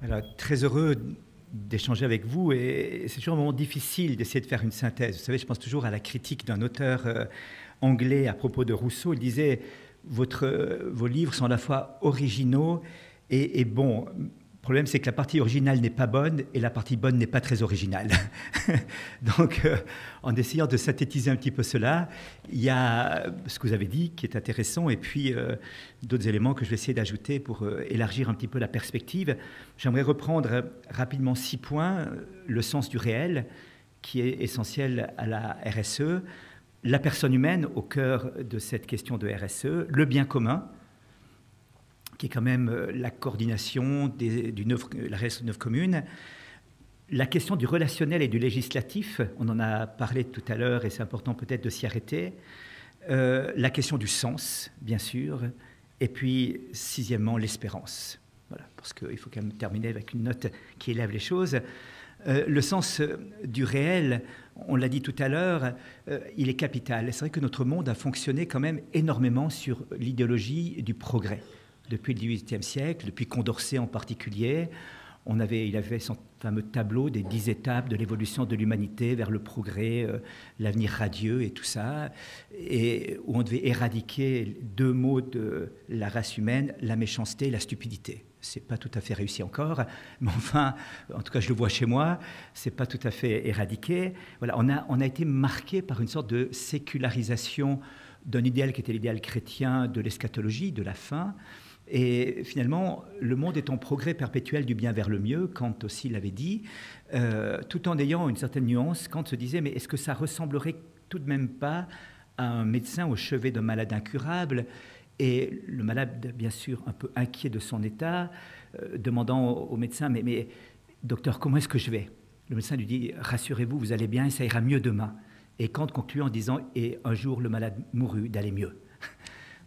Alors, très heureux d'échanger avec vous, et c'est toujours un moment difficile d'essayer de faire une synthèse. Vous savez, je pense toujours à la critique d'un auteur anglais à propos de Rousseau. Il disait vos livres sont à la fois originaux et bons. Le problème, c'est que la partie originale n'est pas bonne et la partie bonne n'est pas très originale. Donc, en essayant de synthétiser un petit peu cela, il y a ce que vous avez dit qui est intéressant et puis d'autres éléments que je vais essayer d'ajouter pour élargir un petit peu la perspective. J'aimerais reprendre rapidement 6 points. Le sens du réel, qui est essentiel à la RSE. La personne humaine au cœur de cette question de RSE. Le bien commun, qui est quand même la coordination la réalisation d'œuvres communes. La question du relationnel et du législatif, on en a parlé tout à l'heure et c'est important peut-être de s'y arrêter. La question du sens, bien sûr. Et puis, 6e, l'espérance. Voilà, parce qu'il faut quand même terminer avec une note qui élève les choses. Le sens du réel, on l'a dit tout à l'heure, il est capital. C'est vrai que notre monde a fonctionné quand même énormément sur l'idéologie du progrès. Depuis le XVIIIe siècle, depuis Condorcet en particulier, il avait son fameux tableau des 10 étapes de l'évolution de l'humanité vers le progrès, l'avenir radieux et tout ça, et où on devait éradiquer 2 mots de la race humaine, la méchanceté et la stupidité. C'est pas tout à fait réussi encore, mais enfin, en tout cas je le vois chez moi, c'est pas tout à fait éradiqué. Voilà, on a été marqué par une sorte de sécularisation d'un idéal qui était l'idéal chrétien de l'eschatologie, de la fin. Et finalement, le monde est en progrès perpétuel du bien vers le mieux, Kant aussi l'avait dit, tout en ayant une certaine nuance. Kant se disait, mais est-ce que ça ressemblerait tout de même pas à un médecin au chevet d'un malade incurable? Et le malade, bien sûr, un peu inquiet de son état, demandant au médecin, mais docteur, comment est-ce que je vais? Le médecin lui dit, rassurez-vous, vous allez bien et ça ira mieux demain. Et Kant conclut en disant, et un jour le malade mourut d'aller mieux.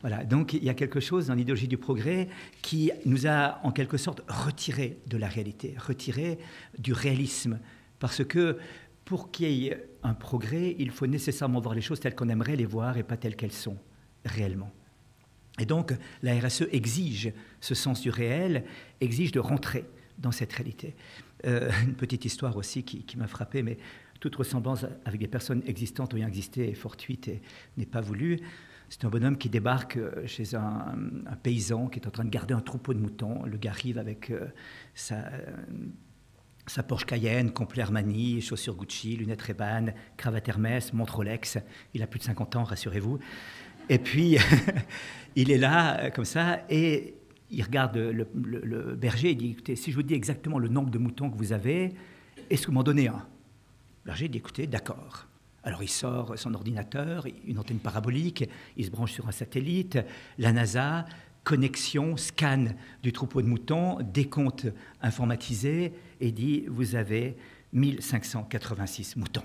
Voilà, donc il y a quelque chose dans l'idéologie du progrès qui nous a en quelque sorte retiré de la réalité, retiré du réalisme. Parce que pour qu'il y ait un progrès, il faut nécessairement voir les choses telles qu'on aimerait les voir et pas telles qu'elles sont réellement. Et donc la RSE exige ce sens du réel, exige de rentrer dans cette réalité. Une petite histoire aussi qui m'a frappé, mais toute ressemblance avec des personnes existantes ou ayant existé est fortuite et n'est pas voulue. C'est un bonhomme qui débarque chez un paysan qui est en train de garder un troupeau de moutons. Le gars arrive avec sa Porsche Cayenne, complet Armani, chaussures Gucci, lunettes Ray-Ban, cravate Hermès, montre Rolex. Il a plus de 50 ans, rassurez-vous. Et puis, il est là, comme ça, et il regarde le berger et dit, écoutez, si je vous dis exactement le nombre de moutons que vous avez, est-ce que vous m'en donnez un? Le berger dit, écoutez, d'accord. Alors il sort son ordinateur, une antenne parabolique, il se branche sur un satellite, la NASA, connexion, scan du troupeau de moutons, décompte informatisé, et dit, vous avez 1586 moutons.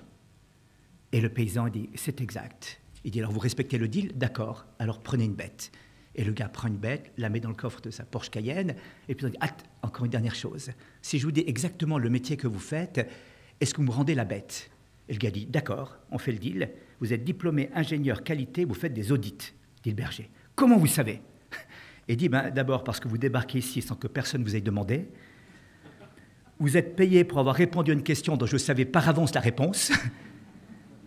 Et le paysan dit, c'est exact. Il dit, alors vous respectez le deal? D'accord, alors prenez une bête. Et le gars prend une bête, la met dans le coffre de sa Porsche Cayenne, et puis il dit, ah, encore une dernière chose. Si je vous dis exactement le métier que vous faites, est-ce que vous me rendez la bête? Et le gars dit, d'accord, on fait le deal, vous êtes diplômé ingénieur qualité, vous faites des audits, dit le berger. Comment vous savez? Et dit, d'abord parce que vous débarquez ici sans que personne vous ait demandé, vous êtes payé pour avoir répondu à une question dont je savais par avance la réponse,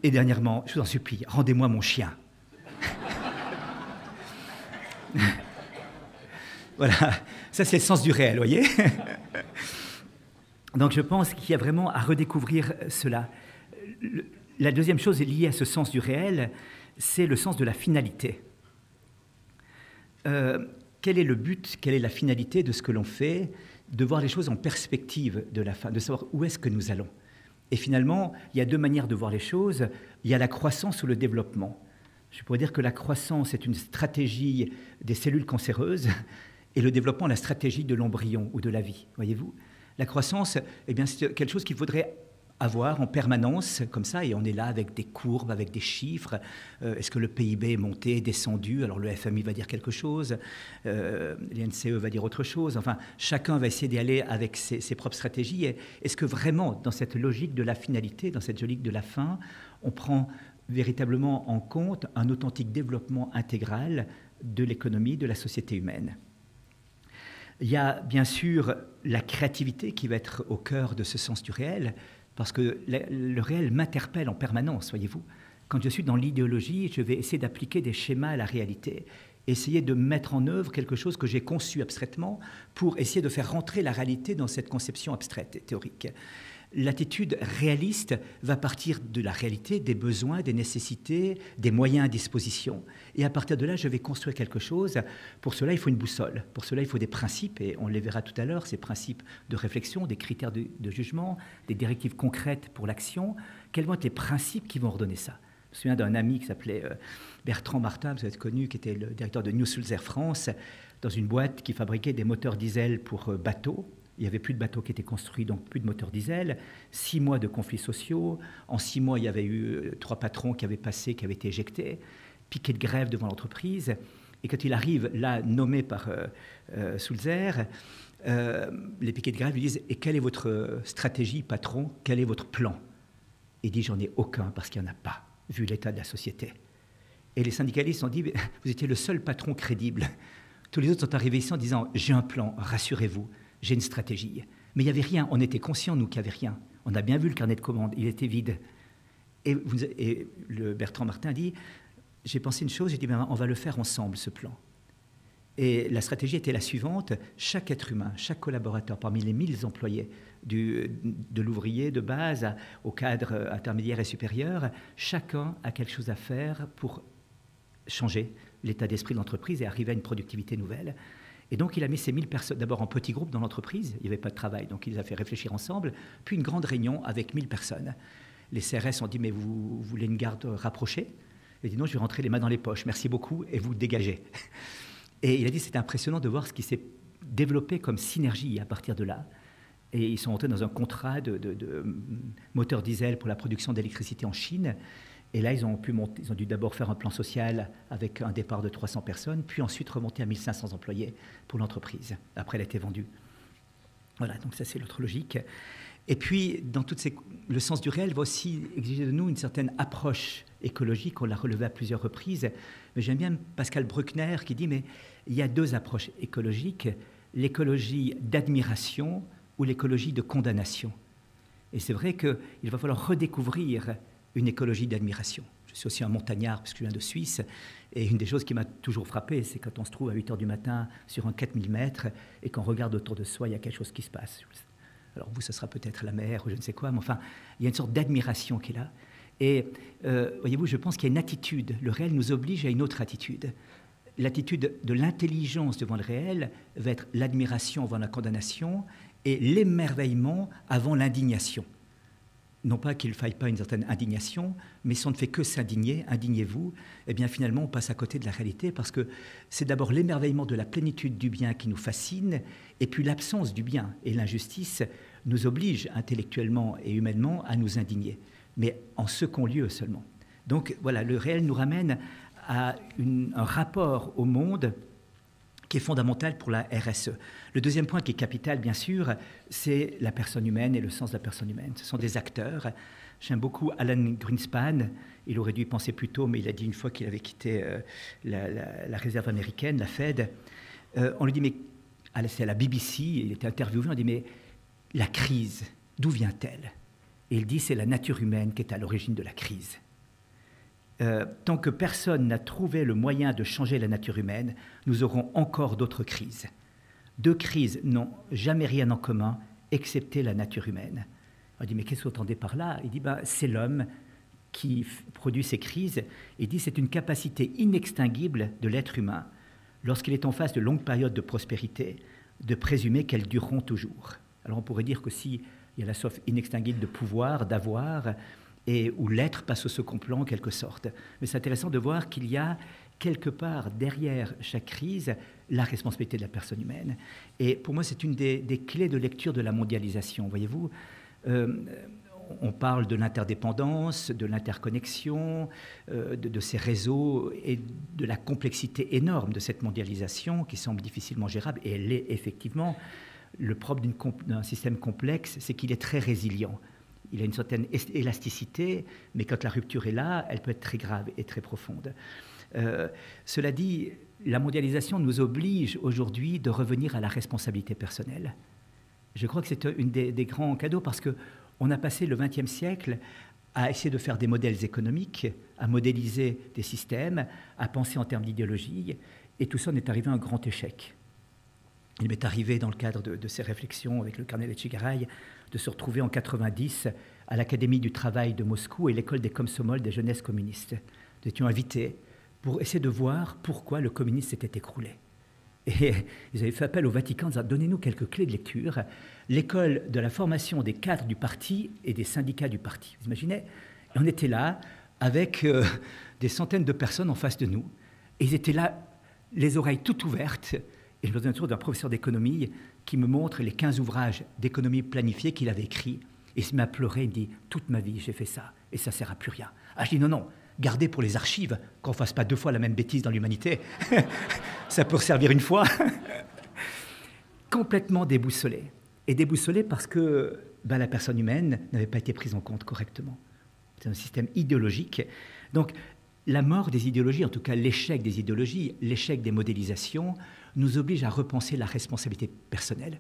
et dernièrement, je vous en supplie, rendez-moi mon chien. Voilà, ça c'est le sens du réel, vous voyez. Donc je pense qu'il y a vraiment à redécouvrir cela. La deuxième chose est liée à ce sens du réel, c'est le sens de la finalité. Quel est le but, quelle est la finalité de ce que l'on fait? De voir les choses en perspective de la fin, de savoir où est-ce que nous allons. Et finalement, il y a 2 manières de voir les choses. Il y a la croissance ou le développement. Je pourrais dire que la croissance est une stratégie des cellules cancéreuses et le développement, la stratégie de l'embryon ou de la vie, voyez-vous. La croissance, eh bien, c'est quelque chose qu'il faudrait avoir en permanence, comme ça, et on est là avec des courbes, avec des chiffres. Est-ce que le PIB est monté, descendu? Alors le FMI va dire quelque chose, l'INCE va dire autre chose. Enfin, chacun va essayer d'y aller avec ses propres stratégies. Et est-ce que vraiment, dans cette logique de la finalité, dans cette logique de la fin, on prend véritablement en compte un authentique développement intégral de l'économie, de la société humaine? Il y a bien sûr la créativité qui va être au cœur de ce sens du réel, parce que le réel m'interpelle en permanence, voyez-vous. Quand je suis dans l'idéologie, je vais essayer d'appliquer des schémas à la réalité, essayer de mettre en œuvre quelque chose que j'ai conçu abstraitement pour essayer de faire rentrer la réalité dans cette conception abstraite et théorique. L'attitude réaliste va partir de la réalité, des besoins, des nécessités, des moyens à disposition. Et à partir de là, je vais construire quelque chose. Pour cela, il faut une boussole. Pour cela, il faut des principes, et on les verra tout à l'heure, ces principes de réflexion, des critères de jugement, des directives concrètes pour l'action. Quels vont être les principes qui vont ordonner ça? Je me souviens d'un ami qui s'appelait Bertrand Martin, vous êtes connu, qui était le directeur de New Sulzer France, dans une boîte qui fabriquait des moteurs diesel pour bateaux. Il n'y avait plus de bateaux qui étaient construits, donc plus de moteurs diesel. 6 mois de conflits sociaux. En 6 mois, il y avait eu 3 patrons qui avaient passé, qui avaient été éjectés. Piquet de grève devant l'entreprise. Et quand il arrive là, nommé par Sulzer, les piquets de grève lui disent « Et quelle est votre stratégie, patron? Quel est votre plan ?» Il dit « J'en ai aucun parce qu'il n'y en a pas, vu l'état de la société. » Et les syndicalistes ont dit « Vous étiez le seul patron crédible. » Tous les autres sont arrivés ici en disant « J'ai un plan, rassurez-vous. » J'ai une stratégie. Mais il n'y avait rien. On était conscients, nous, qu'il n'y avait rien. On a bien vu le carnet de commandes. Il était vide. Et le Bertrand Martin dit, j'ai pensé une chose, j'ai dit, ben, on va le faire ensemble, ce plan. Et la stratégie était la suivante. Chaque être humain, chaque collaborateur, parmi les 1000 employés, de l'ouvrier de base au cadre intermédiaire et supérieur, chacun a quelque chose à faire pour changer l'état d'esprit de l'entreprise et arriver à une productivité nouvelle. Et donc, il a mis ces 1000 personnes, d'abord en petits groupes dans l'entreprise, il n'y avait pas de travail, donc il les a fait réfléchir ensemble, puis une grande réunion avec 1000 personnes. Les CRS ont dit, mais vous voulez une garde rapprochée? Il a dit, non, je vais rentrer les mains dans les poches, merci beaucoup, et vous dégagez. Et il a dit, c'était impressionnant de voir ce qui s'est développé comme synergie à partir de là. Et ils sont rentrés dans un contrat de moteur diesel pour la production d'électricité en Chine. Et là, ils ont dû d'abord faire un plan social avec un départ de 300 personnes, puis ensuite remonter à 1500 employés pour l'entreprise. Après, elle a été vendue. Voilà, donc ça, c'est l'autre logique. Et puis, le sens du réel va aussi exiger de nous une certaine approche écologique. On l'a relevé à plusieurs reprises. Mais j'aime bien Pascal Bruckner qui dit, mais il y a 2 approches écologiques, l'écologie d'admiration ou l'écologie de condamnation. Et c'est vrai qu'il va falloir redécouvrir une écologie d'admiration. Je suis aussi un montagnard, parce que je viens de Suisse, et une des choses qui m'a toujours frappé, c'est quand on se trouve à 8 heures du matin sur un 4000 mètres, et qu'on regarde autour de soi, il y a quelque chose qui se passe. Alors vous, ce sera peut-être la mer, ou je ne sais quoi, mais enfin, il y a une sorte d'admiration qui est là. Et voyez-vous, je pense qu'il y a une attitude. Le réel nous oblige à une autre attitude. L'attitude de l'intelligence devant le réel va être l'admiration avant la condamnation, et l'émerveillement avant l'indignation. Non pas qu'il ne faille pas une certaine indignation, mais si on ne fait que s'indigner, indignez-vous, eh bien finalement on passe à côté de la réalité parce que c'est d'abord l'émerveillement de la plénitude du bien qui nous fascine, et puis l'absence du bien et l'injustice nous obligent intellectuellement et humainement à nous indigner, mais en second lieu seulement. Donc voilà, le réel nous ramène à un rapport au monde qui est fondamental pour la RSE. Le deuxième point qui est capital, bien sûr, c'est la personne humaine et le sens de la personne humaine. Ce sont des acteurs. J'aime beaucoup Alan Greenspan. Il aurait dû y penser plus tôt, mais il a dit une fois qu'il avait quitté la réserve américaine, la Fed. On lui dit, mais c'est à la BBC, il était interviewé, on dit, mais la crise, d'où vient-elle? Et il dit, c'est la nature humaine qui est à l'origine de la crise. Tant que personne n'a trouvé le moyen de changer la nature humaine, nous aurons encore d'autres crises. 2 crises n'ont jamais rien en commun, excepté la nature humaine. On dit, mais qu'est-ce que vous entendez par là? Il dit, c'est l'homme qui produit ces crises. Il dit, c'est une capacité inextinguible de l'être humain, lorsqu'il est en face de longues périodes de prospérité, de présumer qu'elles dureront toujours. Alors on pourrait dire que s'il y a la soif inextinguible de pouvoir, d'avoir, et où l'être passe au second plan en quelque sorte. Mais c'est intéressant de voir qu'il y a quelque part derrière chaque crise la responsabilité de la personne humaine. Et pour moi, c'est une des clés de lecture de la mondialisation. Voyez-vous, on parle de l'interdépendance, de l'interconnexion, de ces réseaux et de la complexité énorme de cette mondialisation qui semble difficilement gérable. Et elle est effectivement, le propre d'un système complexe, c'est qu'il est très résilient. Il a une certaine élasticité, mais quand la rupture est là, elle peut être très grave et très profonde. Cela dit, la mondialisation nous oblige aujourd'hui de revenir à la responsabilité personnelle. Je crois que c'est une des grands cadeaux parce qu'on a passé le XXe siècle à essayer de faire des modèles économiques, à modéliser des systèmes, à penser en termes d'idéologie, et tout ça, on est arrivé à un grand échec. Il m'est arrivé, dans le cadre de ces réflexions avec le Carnet Etchegaray, de se retrouver en 90 à l'Académie du travail de Moscou et l'école des Komsomol des jeunesses communistes. Nous étions invités pour essayer de voir pourquoi le communisme s'était écroulé. Et ils avaient fait appel au Vatican en disant « Donnez-nous quelques clés de lecture. » L'école de la formation des cadres du parti et des syndicats du parti. Vous imaginez? Et on était là avec des centaines de personnes en face de nous. Et ils étaient là, les oreilles toutes ouvertes. Et je me souviens toujours d'un professeur d'économie qui me montre les 15 ouvrages d'économie planifiée qu'il avait écrits. Et il se met à pleurer, il me dit « Toute ma vie, j'ai fait ça. Et ça ne sert à plus rien. » Ah, je dis « Non, non. Gardez pour les archives, qu'on ne fasse pas 2 fois la même bêtise dans l'humanité. Ça peut servir une fois. » Complètement déboussolé. Et déboussolé parce que la personne humaine n'avait pas été prise en compte correctement. C'est un système idéologique. Donc, la mort des idéologies, en tout cas l'échec des idéologies, l'échec des modélisations, nous oblige à repenser la responsabilité personnelle.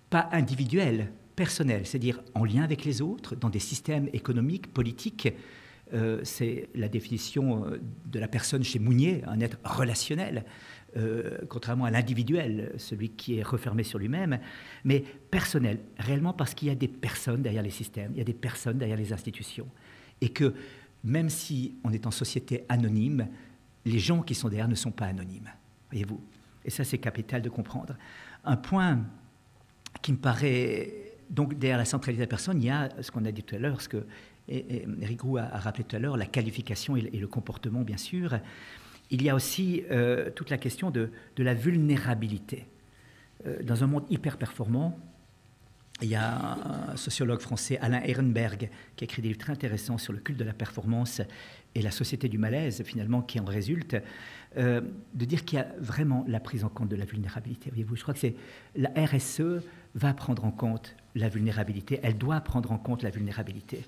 Pas individuelle, personnelle, c'est-à-dire en lien avec les autres, dans des systèmes économiques, politiques. C'est la définition de la personne chez Mounier, un être relationnel, contrairement à l'individuel, celui qui est refermé sur lui-même, mais personnel, réellement parce qu'il y a des personnes derrière les systèmes, il y a des personnes derrière les institutions, et que même si on est en société anonyme, les gens qui sont derrière ne sont pas anonymes, voyez-vous. Et ça, c'est capital de comprendre. Un point qui me paraît, donc derrière la centralité de la personne, il y a ce qu'on a dit tout à l'heure, ce que Éric Roux a rappelé tout à l'heure, la qualification et le comportement, bien sûr. Il y a aussi toute la question de la vulnérabilité. Dans un monde hyper performant, il y a un sociologue français, Alain Ehrenberg, qui a écrit des livres très intéressants sur le culte de la performance et la société du malaise, finalement, qui en résulte, de dire qu'il y a vraiment la prise en compte de la vulnérabilité. Voyez-vous, je crois que c'est la RSE va prendre en compte la vulnérabilité, elle doit prendre en compte la vulnérabilité.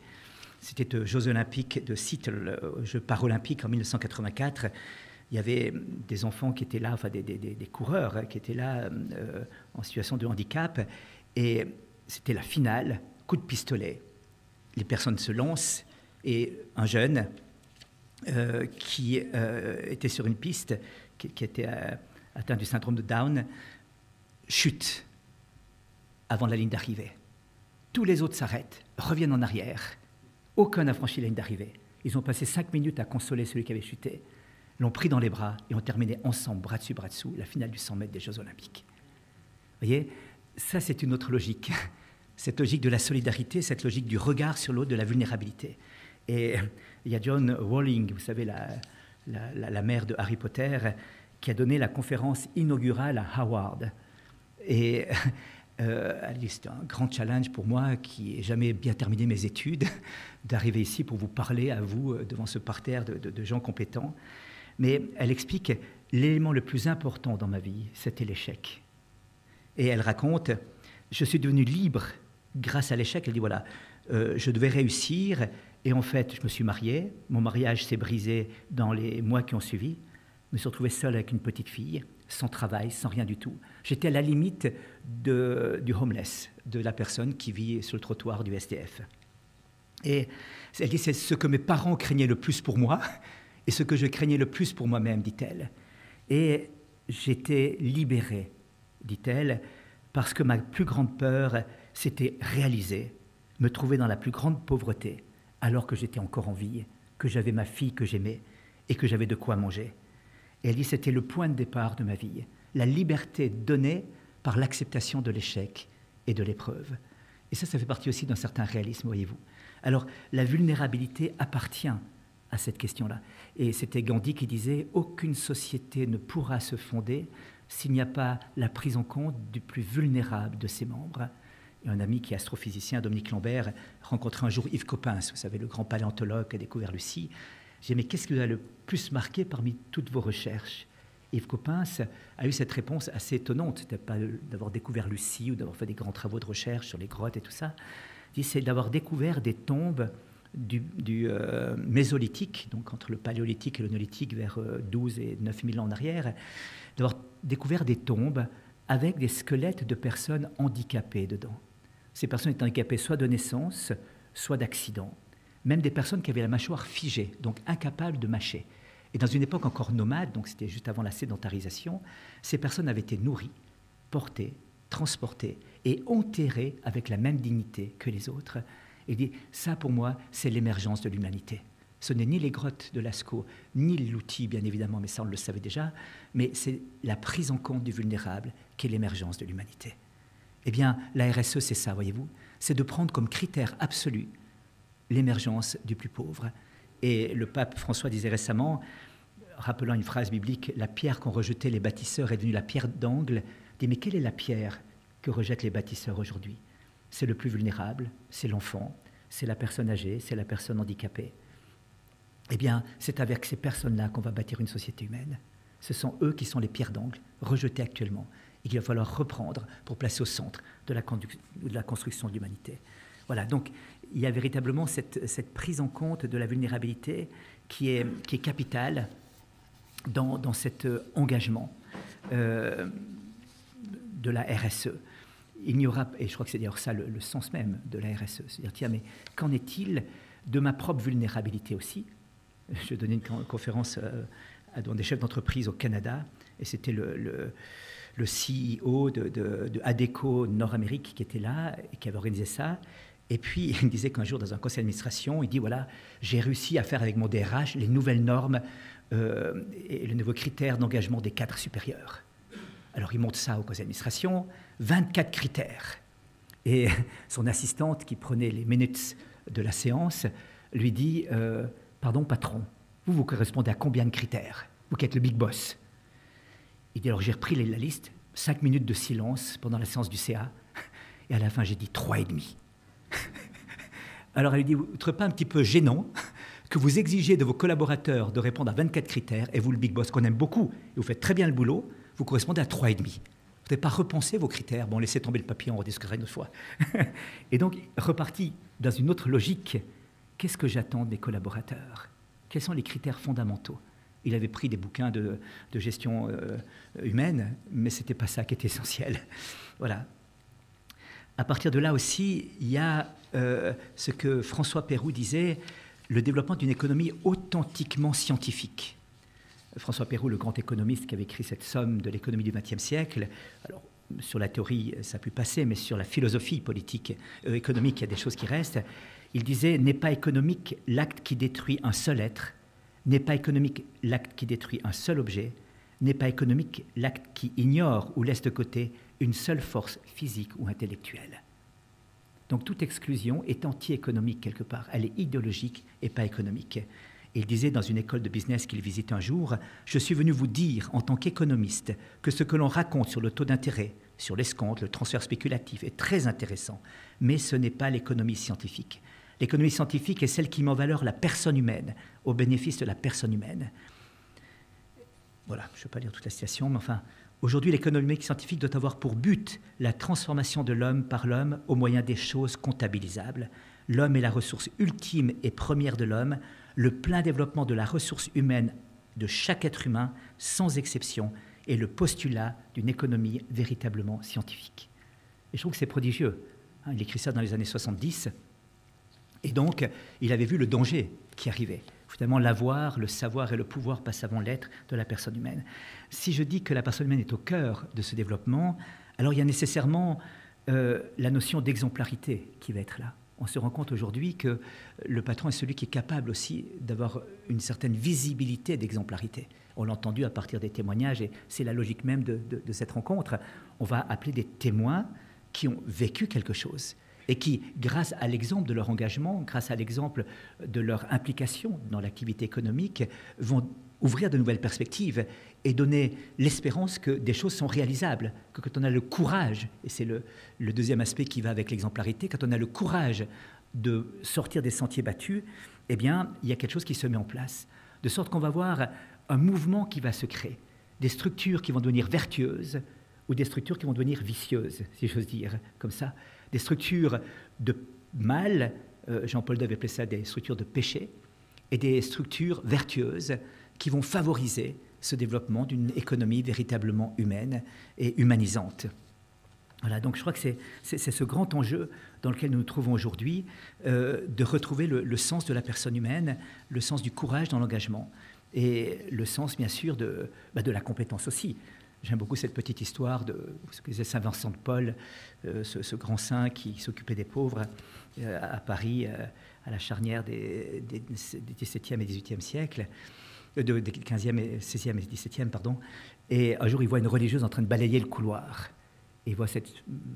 C'était aux Jeux Olympiques de Seattle, aux Jeux Paralympiques en 1984. Il y avait des enfants qui étaient là, enfin des coureurs qui étaient là en situation de handicap. Et c'était la finale, coup de pistolet. Les personnes se lancent et un jeune qui était sur une piste, qui était atteint du syndrome de Down, chute avant la ligne d'arrivée. Tous les autres s'arrêtent, reviennent en arrière. Aucun n'a franchi la ligne d'arrivée. Ils ont passé 5 minutes à consoler celui qui avait chuté, l'ont pris dans les bras et ont terminé ensemble, bras dessous, la finale du 100 mètres des Jeux Olympiques. Vous voyez, ça c'est une autre logique. Cette logique de la solidarité, cette logique du regard sur l'autre, de la vulnérabilité. Et il y a John Rowling, vous savez, la mère de Harry Potter, qui a donné la conférence inaugurale à Harvard. Et elle dit, c'est un grand challenge pour moi, qui n'ai jamais bien terminé mes études, d'arriver ici pour vous parler à vous, devant ce parterre de gens compétents. Mais elle explique, l'élément le plus important dans ma vie, c'était l'échec. Et elle raconte, je suis devenue libre grâce à l'échec. Elle dit, voilà, je devais réussir, et en fait, je me suis mariée. Mon mariage s'est brisé dans les mois qui ont suivi. Je me suis retrouvée seule avec une petite fille, sans travail, sans rien du tout. J'étais à la limite du homeless, de la personne qui vit sur le trottoir du SDF. Et elle dit, c'est ce que mes parents craignaient le plus pour moi, et ce que je craignais le plus pour moi-même, dit-elle. Et j'étais libérée, dit-elle, parce que ma plus grande peur, c'était réaliser, me trouver dans la plus grande pauvreté, alors que j'étais encore en vie, que j'avais ma fille que j'aimais, et que j'avais de quoi manger. Et elle dit, c'était le point de départ de ma vie, la liberté donnée par l'acceptation de l'échec et de l'épreuve. Et ça fait partie aussi d'un certain réalisme, voyez-vous. Alors, la vulnérabilité appartient à cette question-là. Et c'était Gandhi qui disait « Aucune société ne pourra se fonder s'il n'y a pas la prise en compte du plus vulnérable de ses membres. » Et un ami qui est astrophysicien, Dominique Lambert, rencontrait un jour Yves Coppens, vous savez, le grand paléontologue qui a découvert Lucie. J'ai dit « Mais qu'est-ce qui vous a le plus marqué parmi toutes vos recherches ?» Yves Coppens a eu cette réponse assez étonnante. C'était pas d'avoir découvert Lucie ou d'avoir fait des grands travaux de recherche sur les grottes et tout ça. Il dit « C'est d'avoir découvert des tombes Mésolithique, donc entre le Paléolithique et le Néolithique vers 12 et 9 000 ans en arrière, d'avoir découvert des tombes avec des squelettes de personnes handicapées dedans. Ces personnes étaient handicapées soit de naissance, soit d'accident. Même des personnes qui avaient la mâchoire figée, donc incapables de mâcher. Et dans une époque encore nomade, donc c'était juste avant la sédentarisation, ces personnes avaient été nourries, portées, transportées et enterrées avec la même dignité que les autres. Et il dit, ça pour moi, c'est l'émergence de l'humanité. Ce n'est ni les grottes de Lascaux, ni l'outil, bien évidemment, mais ça on le savait déjà, mais c'est la prise en compte du vulnérable qui est l'émergence de l'humanité. Eh bien, la RSE, c'est ça, voyez-vous, c'est de prendre comme critère absolu l'émergence du plus pauvre. Et le pape François disait récemment, rappelant une phrase biblique, « La pierre qu'ont rejetée les bâtisseurs est devenue la pierre d'angle », dit « Mais quelle est la pierre que rejettent les bâtisseurs aujourd'hui ? C'est le plus vulnérable, c'est l'enfant, c'est la personne âgée, c'est la personne handicapée. » Eh bien, c'est avec ces personnes-là qu'on va bâtir une société humaine. Ce sont eux qui sont les pierres d'angle, rejetées actuellement, et qu'il va falloir reprendre pour placer au centre de la construction de l'humanité. Voilà, donc il y a véritablement cette prise en compte de la vulnérabilité qui est capitale dans cet engagement de la RSE. Il n'y aura, et je crois que c'est d'ailleurs ça le sens même de la RSE, c'est-à-dire, tiens, mais qu'en est-il de ma propre vulnérabilité aussi ? Je donnais une conférence à des chefs d'entreprise au Canada, et c'était le CEO de Adecco Nord-Amérique qui était là et qui avait organisé ça. Et puis, il me disait qu'un jour, dans un conseil d'administration, il dit, voilà, j'ai réussi à faire avec mon DRH les nouvelles normes et le nouveau critère d'engagement des cadres supérieurs. Alors, il monte ça au conseil d'administration, 24 critères. Et son assistante, qui prenait les minutes de la séance, lui dit, pardon, patron, vous correspondez à combien de critères? Vous qui êtes le big boss. Il dit, alors j'ai repris la liste, 5 minutes de silence pendant la séance du CA, et à la fin, j'ai dit 3,5. Alors elle lui dit, vous ne trouvez pas un petit peu gênant que vous exigez de vos collaborateurs de répondre à 24 critères, et vous, le big boss, qu'on aime beaucoup, et vous faites très bien le boulot, vous correspondez à 3,5. Vous n'avez pas repensé vos critères. Bon, laissez tomber le papier, on rediscutera une autre fois. Et donc, reparti dans une autre logique, qu'est-ce que j'attends de mes collaborateurs? Quels sont les critères fondamentaux? Il avait pris des bouquins de gestion humaine, mais ce n'était pas ça qui était essentiel. Voilà. À partir de là aussi, il y a ce que François Pérou disait, le développement d'une économie authentiquement scientifique. François Pérou, le grand économiste qui avait écrit cette somme de l'économie du XXe siècle, alors sur la théorie, ça a pu passer, mais sur la philosophie politique, économique, il y a des choses qui restent. Il disait, n'est pas économique l'acte qui détruit un seul être, n'est pas économique l'acte qui détruit un seul objet, n'est pas économique l'acte qui ignore ou laisse de côté une seule force physique ou intellectuelle. Donc toute exclusion est anti-économique quelque part, elle est idéologique et pas économique. Et il disait dans une école de business qu'il visite un jour, « Je suis venu vous dire en tant qu'économiste que ce que l'on raconte sur le taux d'intérêt, sur l'escompte, le transfert spéculatif est très intéressant, mais ce n'est pas l'économie scientifique. L'économie scientifique est celle qui met en valeur la personne humaine, au bénéfice de la personne humaine. » Voilà, je ne vais pas lire toute la citation, mais enfin, aujourd'hui, l'économie scientifique doit avoir pour but la transformation de l'homme par l'homme au moyen des choses comptabilisables. L'homme est la ressource ultime et première de l'homme, le plein développement de la ressource humaine de chaque être humain, sans exception, est le postulat d'une économie véritablement scientifique. Et je trouve que c'est prodigieux. Il écrit ça dans les années 70. Et donc, il avait vu le danger qui arrivait. Finalement, l'avoir, le savoir et le pouvoir passent avant l'être de la personne humaine. Si je dis que la personne humaine est au cœur de ce développement, alors il y a nécessairement la notion d'exemplarité qui va être là. On se rend compte aujourd'hui que le patron est celui qui est capable aussi d'avoir une certaine visibilité d'exemplarité. On l'a entendu à partir des témoignages, et c'est la logique même de cette rencontre. On va appeler des témoins qui ont vécu quelque chose et qui, grâce à l'exemple de leur engagement, grâce à l'exemple de leur implication dans l'activité économique, vont ouvrir de nouvelles perspectives et donner l'espérance que des choses sont réalisables, que quand on a le courage, et c'est le deuxième aspect qui va avec l'exemplarité, quand on a le courage de sortir des sentiers battus, eh bien, il y a quelque chose qui se met en place, de sorte qu'on va voir un mouvement qui va se créer, des structures qui vont devenir vertueuses ou des structures qui vont devenir vicieuses, si j'ose dire, comme ça, des structures de mal Jean-Paul Dove appelait ça des structures de péché, et des structures vertueuses qui vont favoriser ce développement d'une économie véritablement humaine et humanisante. Voilà, donc je crois que c'est ce grand enjeu dans lequel nous nous trouvons aujourd'hui, de retrouver le sens de la personne humaine, le sens du courage dans l'engagement, et le sens, bien sûr, de la compétence aussi. J'aime beaucoup cette petite histoire de ce que disait Saint Vincent de Paul, ce grand saint qui s'occupait des pauvres à Paris, à la charnière des XVIIe et XVIIIe siècles, des XVe et XVIe et XVIIe, pardon. Et un jour, il voit une religieuse en train de balayer le couloir. Et il voit cette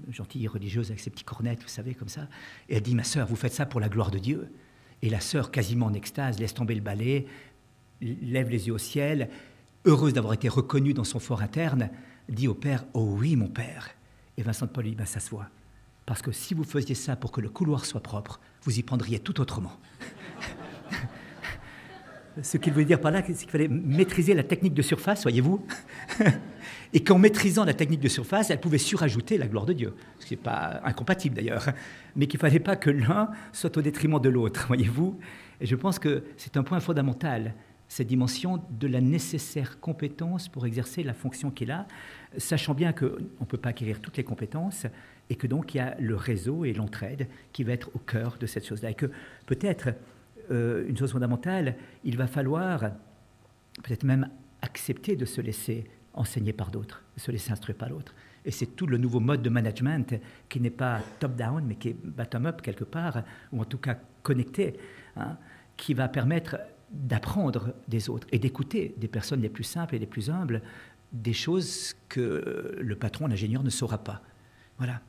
gentille religieuse avec ses petits cornettes, vous savez, comme ça. Et elle dit, ma sœur, vous faites ça pour la gloire de Dieu. Et la sœur, quasiment en extase, laisse tomber le balai, lève les yeux au ciel, heureuse d'avoir été reconnue dans son fort interne, dit au père, « Oh oui, mon père !» Et Vincent de Paul lui dit, ça se voit. Parce que si vous faisiez ça pour que le couloir soit propre, vous y prendriez tout autrement. Ce qu'il veut dire par là, c'est qu'il fallait maîtriser la technique de surface, voyez-vous. Et qu'en maîtrisant la technique de surface, elle pouvait surajouter la gloire de Dieu. Ce qui n'est pas incompatible d'ailleurs. Mais qu'il ne fallait pas que l'un soit au détriment de l'autre, voyez-vous. Et je pense que c'est un point fondamental, cette dimension de la nécessaire compétence pour exercer la fonction qu'il a, sachant bien qu'on ne peut pas acquérir toutes les compétences et que donc il y a le réseau et l'entraide qui va être au cœur de cette chose-là. Et que peut-être, une chose fondamentale, il va falloir peut-être même accepter de se laisser enseigner par d'autres, de se laisser instruire par l'autre. Et c'est tout le nouveau mode de management qui n'est pas top-down, mais qui est bottom-up quelque part, ou en tout cas connecté, hein, qui va permettre d'apprendre des autres et d'écouter des personnes les plus simples et les plus humbles, des choses que le patron, l'ingénieur ne saura pas. Voilà.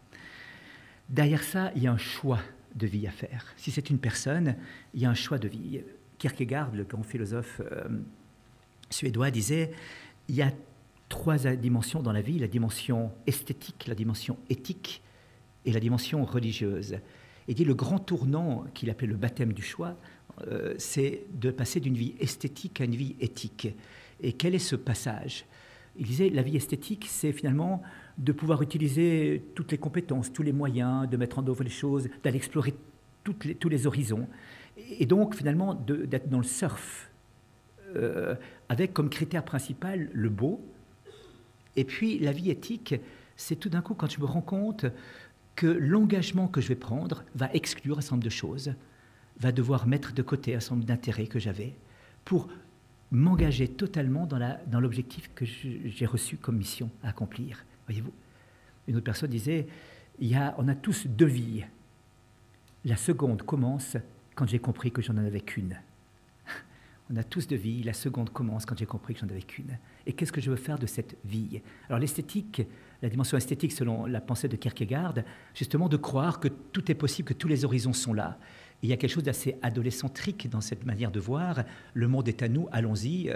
Derrière ça, il y a un choix de vie à faire. Si c'est une personne, il y a un choix de vie. Kierkegaard, le grand philosophe suédois, disait il y a 3 dimensions dans la vie, la dimension esthétique, la dimension éthique et la dimension religieuse. Il dit le grand tournant qu'il appelait le baptême du choix, c'est de passer d'une vie esthétique à une vie éthique. Et quel est ce passage? Il disait la vie esthétique, c'est finalement de pouvoir utiliser toutes les compétences, tous les moyens, de mettre en œuvre les choses, d'aller explorer tous les horizons. Et donc, finalement, d'être dans le surf, avec comme critère principal le beau. Et puis, la vie éthique, c'est tout d'un coup, quand je me rends compte que l'engagement que je vais prendre va exclure un certain nombre de choses, va devoir mettre de côté un certain nombre d'intérêts que j'avais pour m'engager totalement dans l'objectif que j'ai reçu comme mission à accomplir. Voyez-vous, une autre personne disait, on a tous 2 vies. La seconde commence quand j'ai compris que j'en avais qu'une. On a tous 2 vies, la seconde commence quand j'ai compris que j'en avais qu'une. Et qu'est-ce que je veux faire de cette vie? Alors l'esthétique, la dimension esthétique selon la pensée de Kierkegaard, justement de croire que tout est possible, que tous les horizons sont là. Et il y a quelque chose d'assez adolescentrique dans cette manière de voir. Le monde est à nous, allons-y.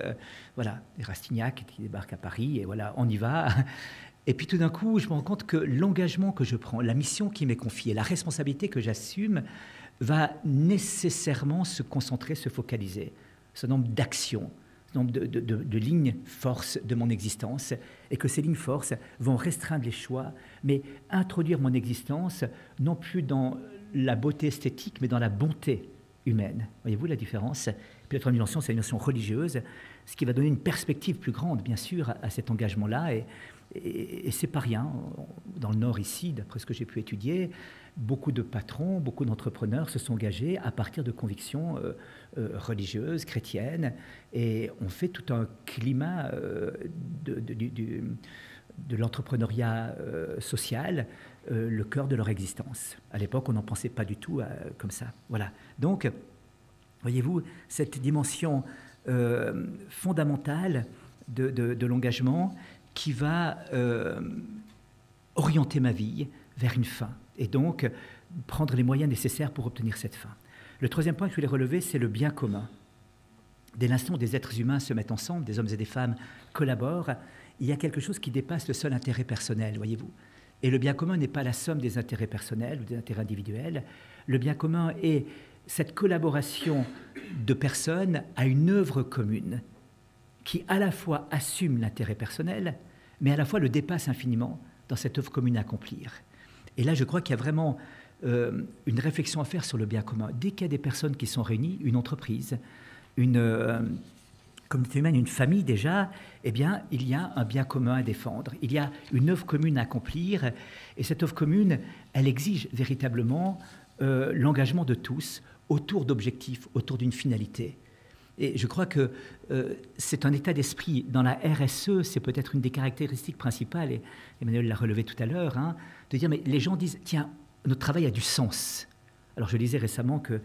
Voilà, Rastignac qui débarque à Paris, et voilà, on y va. Et puis tout d'un coup, je me rends compte que l'engagement que je prends, la mission qui m'est confiée, la responsabilité que j'assume, va nécessairement se concentrer, se focaliser. Ce nombre d'actions, ce nombre de lignes forces de mon existence, et que ces lignes forces vont restreindre les choix, mais introduire mon existence, non plus dans la beauté esthétique, mais dans la bonté humaine. Voyez-vous la différence? Puis la troisième dimension, c'est la dimension religieuse, ce qui va donner une perspective plus grande, bien sûr, à cet engagement-là, et c'est pas rien. Dans le Nord, ici, d'après ce que j'ai pu étudier, beaucoup de patrons, beaucoup d'entrepreneurs se sont engagés à partir de convictions religieuses, chrétiennes, et on fait tout un climat de l'entrepreneuriat social le cœur de leur existence. À l'époque, on n'en pensait pas du tout comme ça. Voilà. Donc, voyez-vous, cette dimension fondamentale de l'engagement qui va orienter ma vie vers une fin, et donc prendre les moyens nécessaires pour obtenir cette fin. Le troisième point que je voulais relever, c'est le bien commun. Dès l'instant où des êtres humains se mettent ensemble, des hommes et des femmes collaborent, il y a quelque chose qui dépasse le seul intérêt personnel, voyez-vous. Et le bien commun n'est pas la somme des intérêts personnels ou des intérêts individuels. Le bien commun est cette collaboration de personnes à une œuvre commune qui à la fois assume l'intérêt personnel, mais à la fois le dépasse infiniment dans cette œuvre commune à accomplir. Et là, je crois qu'il y a vraiment une réflexion à faire sur le bien commun. Dès qu'il y a des personnes qui sont réunies, une entreprise, une communauté humaine, une famille déjà, eh bien, il y a un bien commun à défendre. Il y a une œuvre commune à accomplir. Et cette œuvre commune, elle exige véritablement l'engagement de tous autour d'objectifs, autour d'une finalité. Et je crois que c'est un état d'esprit. Dans la RSE, c'est peut-être une des caractéristiques principales, et Emmanuel l'a relevé tout à l'heure, hein, de dire, mais les gens disent, tiens, notre travail a du sens. Alors je lisais récemment qu'il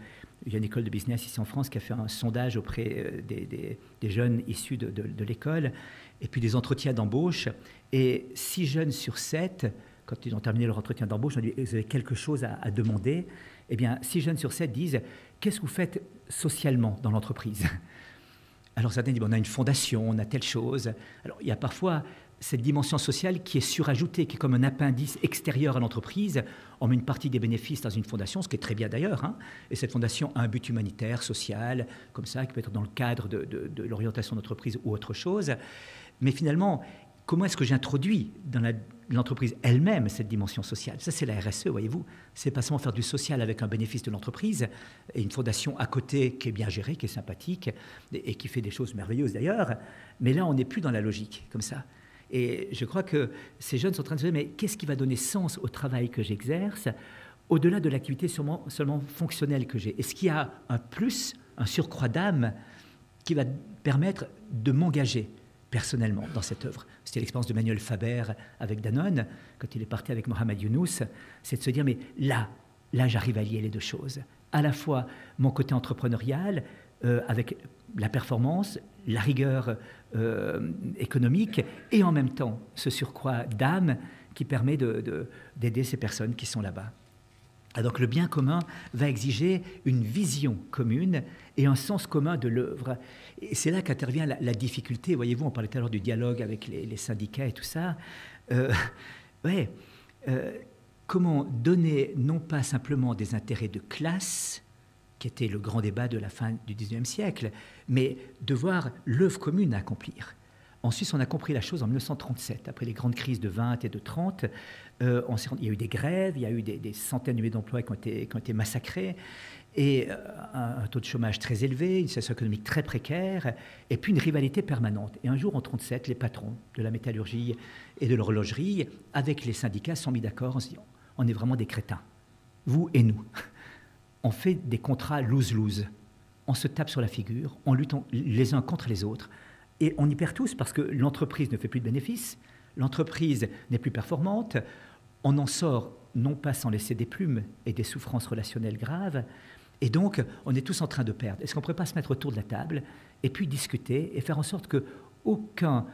y a une école de business ici en France qui a fait un sondage auprès des jeunes issus de l'école, et puis des entretiens d'embauche, et 6 jeunes sur 7, quand ils ont terminé leur entretien d'embauche, on dit, vous avez quelque chose à demander. Eh bien, 6 jeunes sur 7 disent, qu'est-ce que vous faites socialement dans l'entreprise? Alors certains disent, on a une fondation, on a telle chose. Alors il y a parfois cette dimension sociale qui est surajoutée, qui est comme un appendice extérieur à l'entreprise. On met une partie des bénéfices dans une fondation, ce qui est très bien d'ailleurs, hein, et cette fondation a un but humanitaire, social, comme ça, qui peut être dans le cadre de l'orientation d'entreprise ou autre chose. Mais finalement, comment est-ce que j'introduis dans l'entreprise elle-même cette dimension sociale? Ça, c'est la RSE, voyez-vous. C'est pas seulement faire du social avec un bénéfice de l'entreprise et une fondation à côté qui est bien gérée, qui est sympathique et qui fait des choses merveilleuses d'ailleurs. Mais là, on n'est plus dans la logique comme ça. Et je crois que ces jeunes sont en train de se dire, mais qu'est-ce qui va donner sens au travail que j'exerce au-delà de l'activité seulement fonctionnelle que j'ai? Est-ce qu'il y a un plus, un surcroît d'âme qui va permettre de m'engager personnellement dans cette œuvre? C'était l'expérience de Manuel Faber avec Danone, quand il est parti avec Mohamed Younous, c'est de se dire, mais là j'arrive à lier les deux choses. À la fois mon côté entrepreneurial, avec la performance, la rigueur économique, et en même temps ce surcroît d'âme qui permet d'aider ces personnes qui sont là-bas. Donc le bien commun va exiger une vision commune et un sens commun de l'œuvre. Et c'est là qu'intervient la difficulté. Voyez-vous, on parlait tout à l'heure du dialogue avec les syndicats et tout ça. Comment donner non pas simplement des intérêts de classe, qui était le grand débat de la fin du XIXe siècle, mais de voir l'œuvre commune à accomplir. En Suisse, on a compris la chose en 1937, après les grandes crises de 20 et de 30. Il y a eu des grèves, il y a eu des centaines de milliers d'emplois qui ont été massacrés, et un taux de chômage très élevé, une situation économique très précaire, et puis une rivalité permanente. Et un jour, en 1937, les patrons de la métallurgie et de l'horlogerie, avec les syndicats, sont mis d'accord en se disant, on est vraiment des crétins, vous et nous. On fait des contrats lose-lose. On se tape sur la figure, on lutte les uns contre les autres. Et on y perd tous parce que l'entreprise ne fait plus de bénéfices, l'entreprise n'est plus performante, on en sort non pas sans laisser des plumes et des souffrances relationnelles graves, et donc on est tous en train de perdre. Est-ce qu'on ne pourrait pas se mettre autour de la table et puis discuter et faire en sorte qu'aucun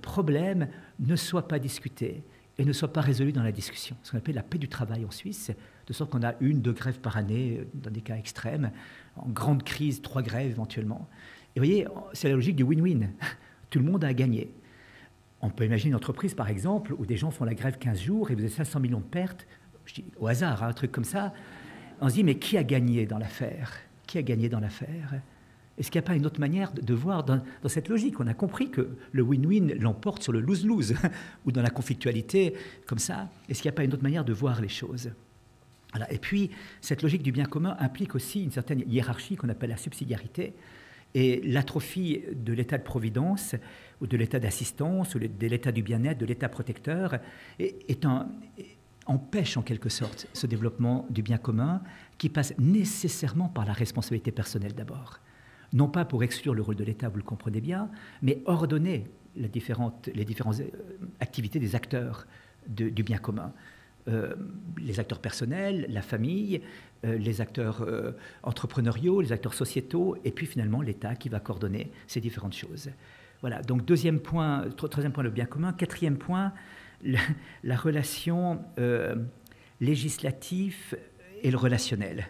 problème ne soit pas discuté et ne soit pas résolu dans la discussion? Ce qu'on appelle la paix du travail en Suisse, de sorte qu'on a 1-2 grèves par année, dans des cas extrêmes, en grande crise, 3 grèves éventuellement. Et vous voyez, c'est la logique du win-win. Tout le monde a gagné. On peut imaginer une entreprise, par exemple, où des gens font la grève 15 jours et vous avez 500 millions de pertes, je dis au hasard, hein, un truc comme ça. On se dit, mais qui a gagné dans l'affaire? Qui a gagné dans l'affaire? Est-ce qu'il n'y a pas une autre manière de voir dans cette logique? On a compris que le win-win l'emporte sur le lose-lose, ou dans la conflictualité, comme ça. Est-ce qu'il n'y a pas une autre manière de voir les choses? Voilà. Et puis, cette logique du bien commun implique aussi une certaine hiérarchie qu'on appelle la subsidiarité. Et l'atrophie de l'état de providence, ou de l'état d'assistance, ou de l'état du bien-être, de l'état protecteur, empêche en quelque sorte ce développement du bien commun qui passe nécessairement par la responsabilité personnelle d'abord. Non pas pour exclure le rôle de l'État, vous le comprenez bien, mais ordonner les différentes activités des acteurs du bien commun. Les acteurs personnels, la famille, les acteurs entrepreneuriaux, les acteurs sociétaux, et puis finalement l'État qui va coordonner ces différentes choses. Voilà, donc troisième point, le bien commun. 4e point, la relation législative et le relationnel.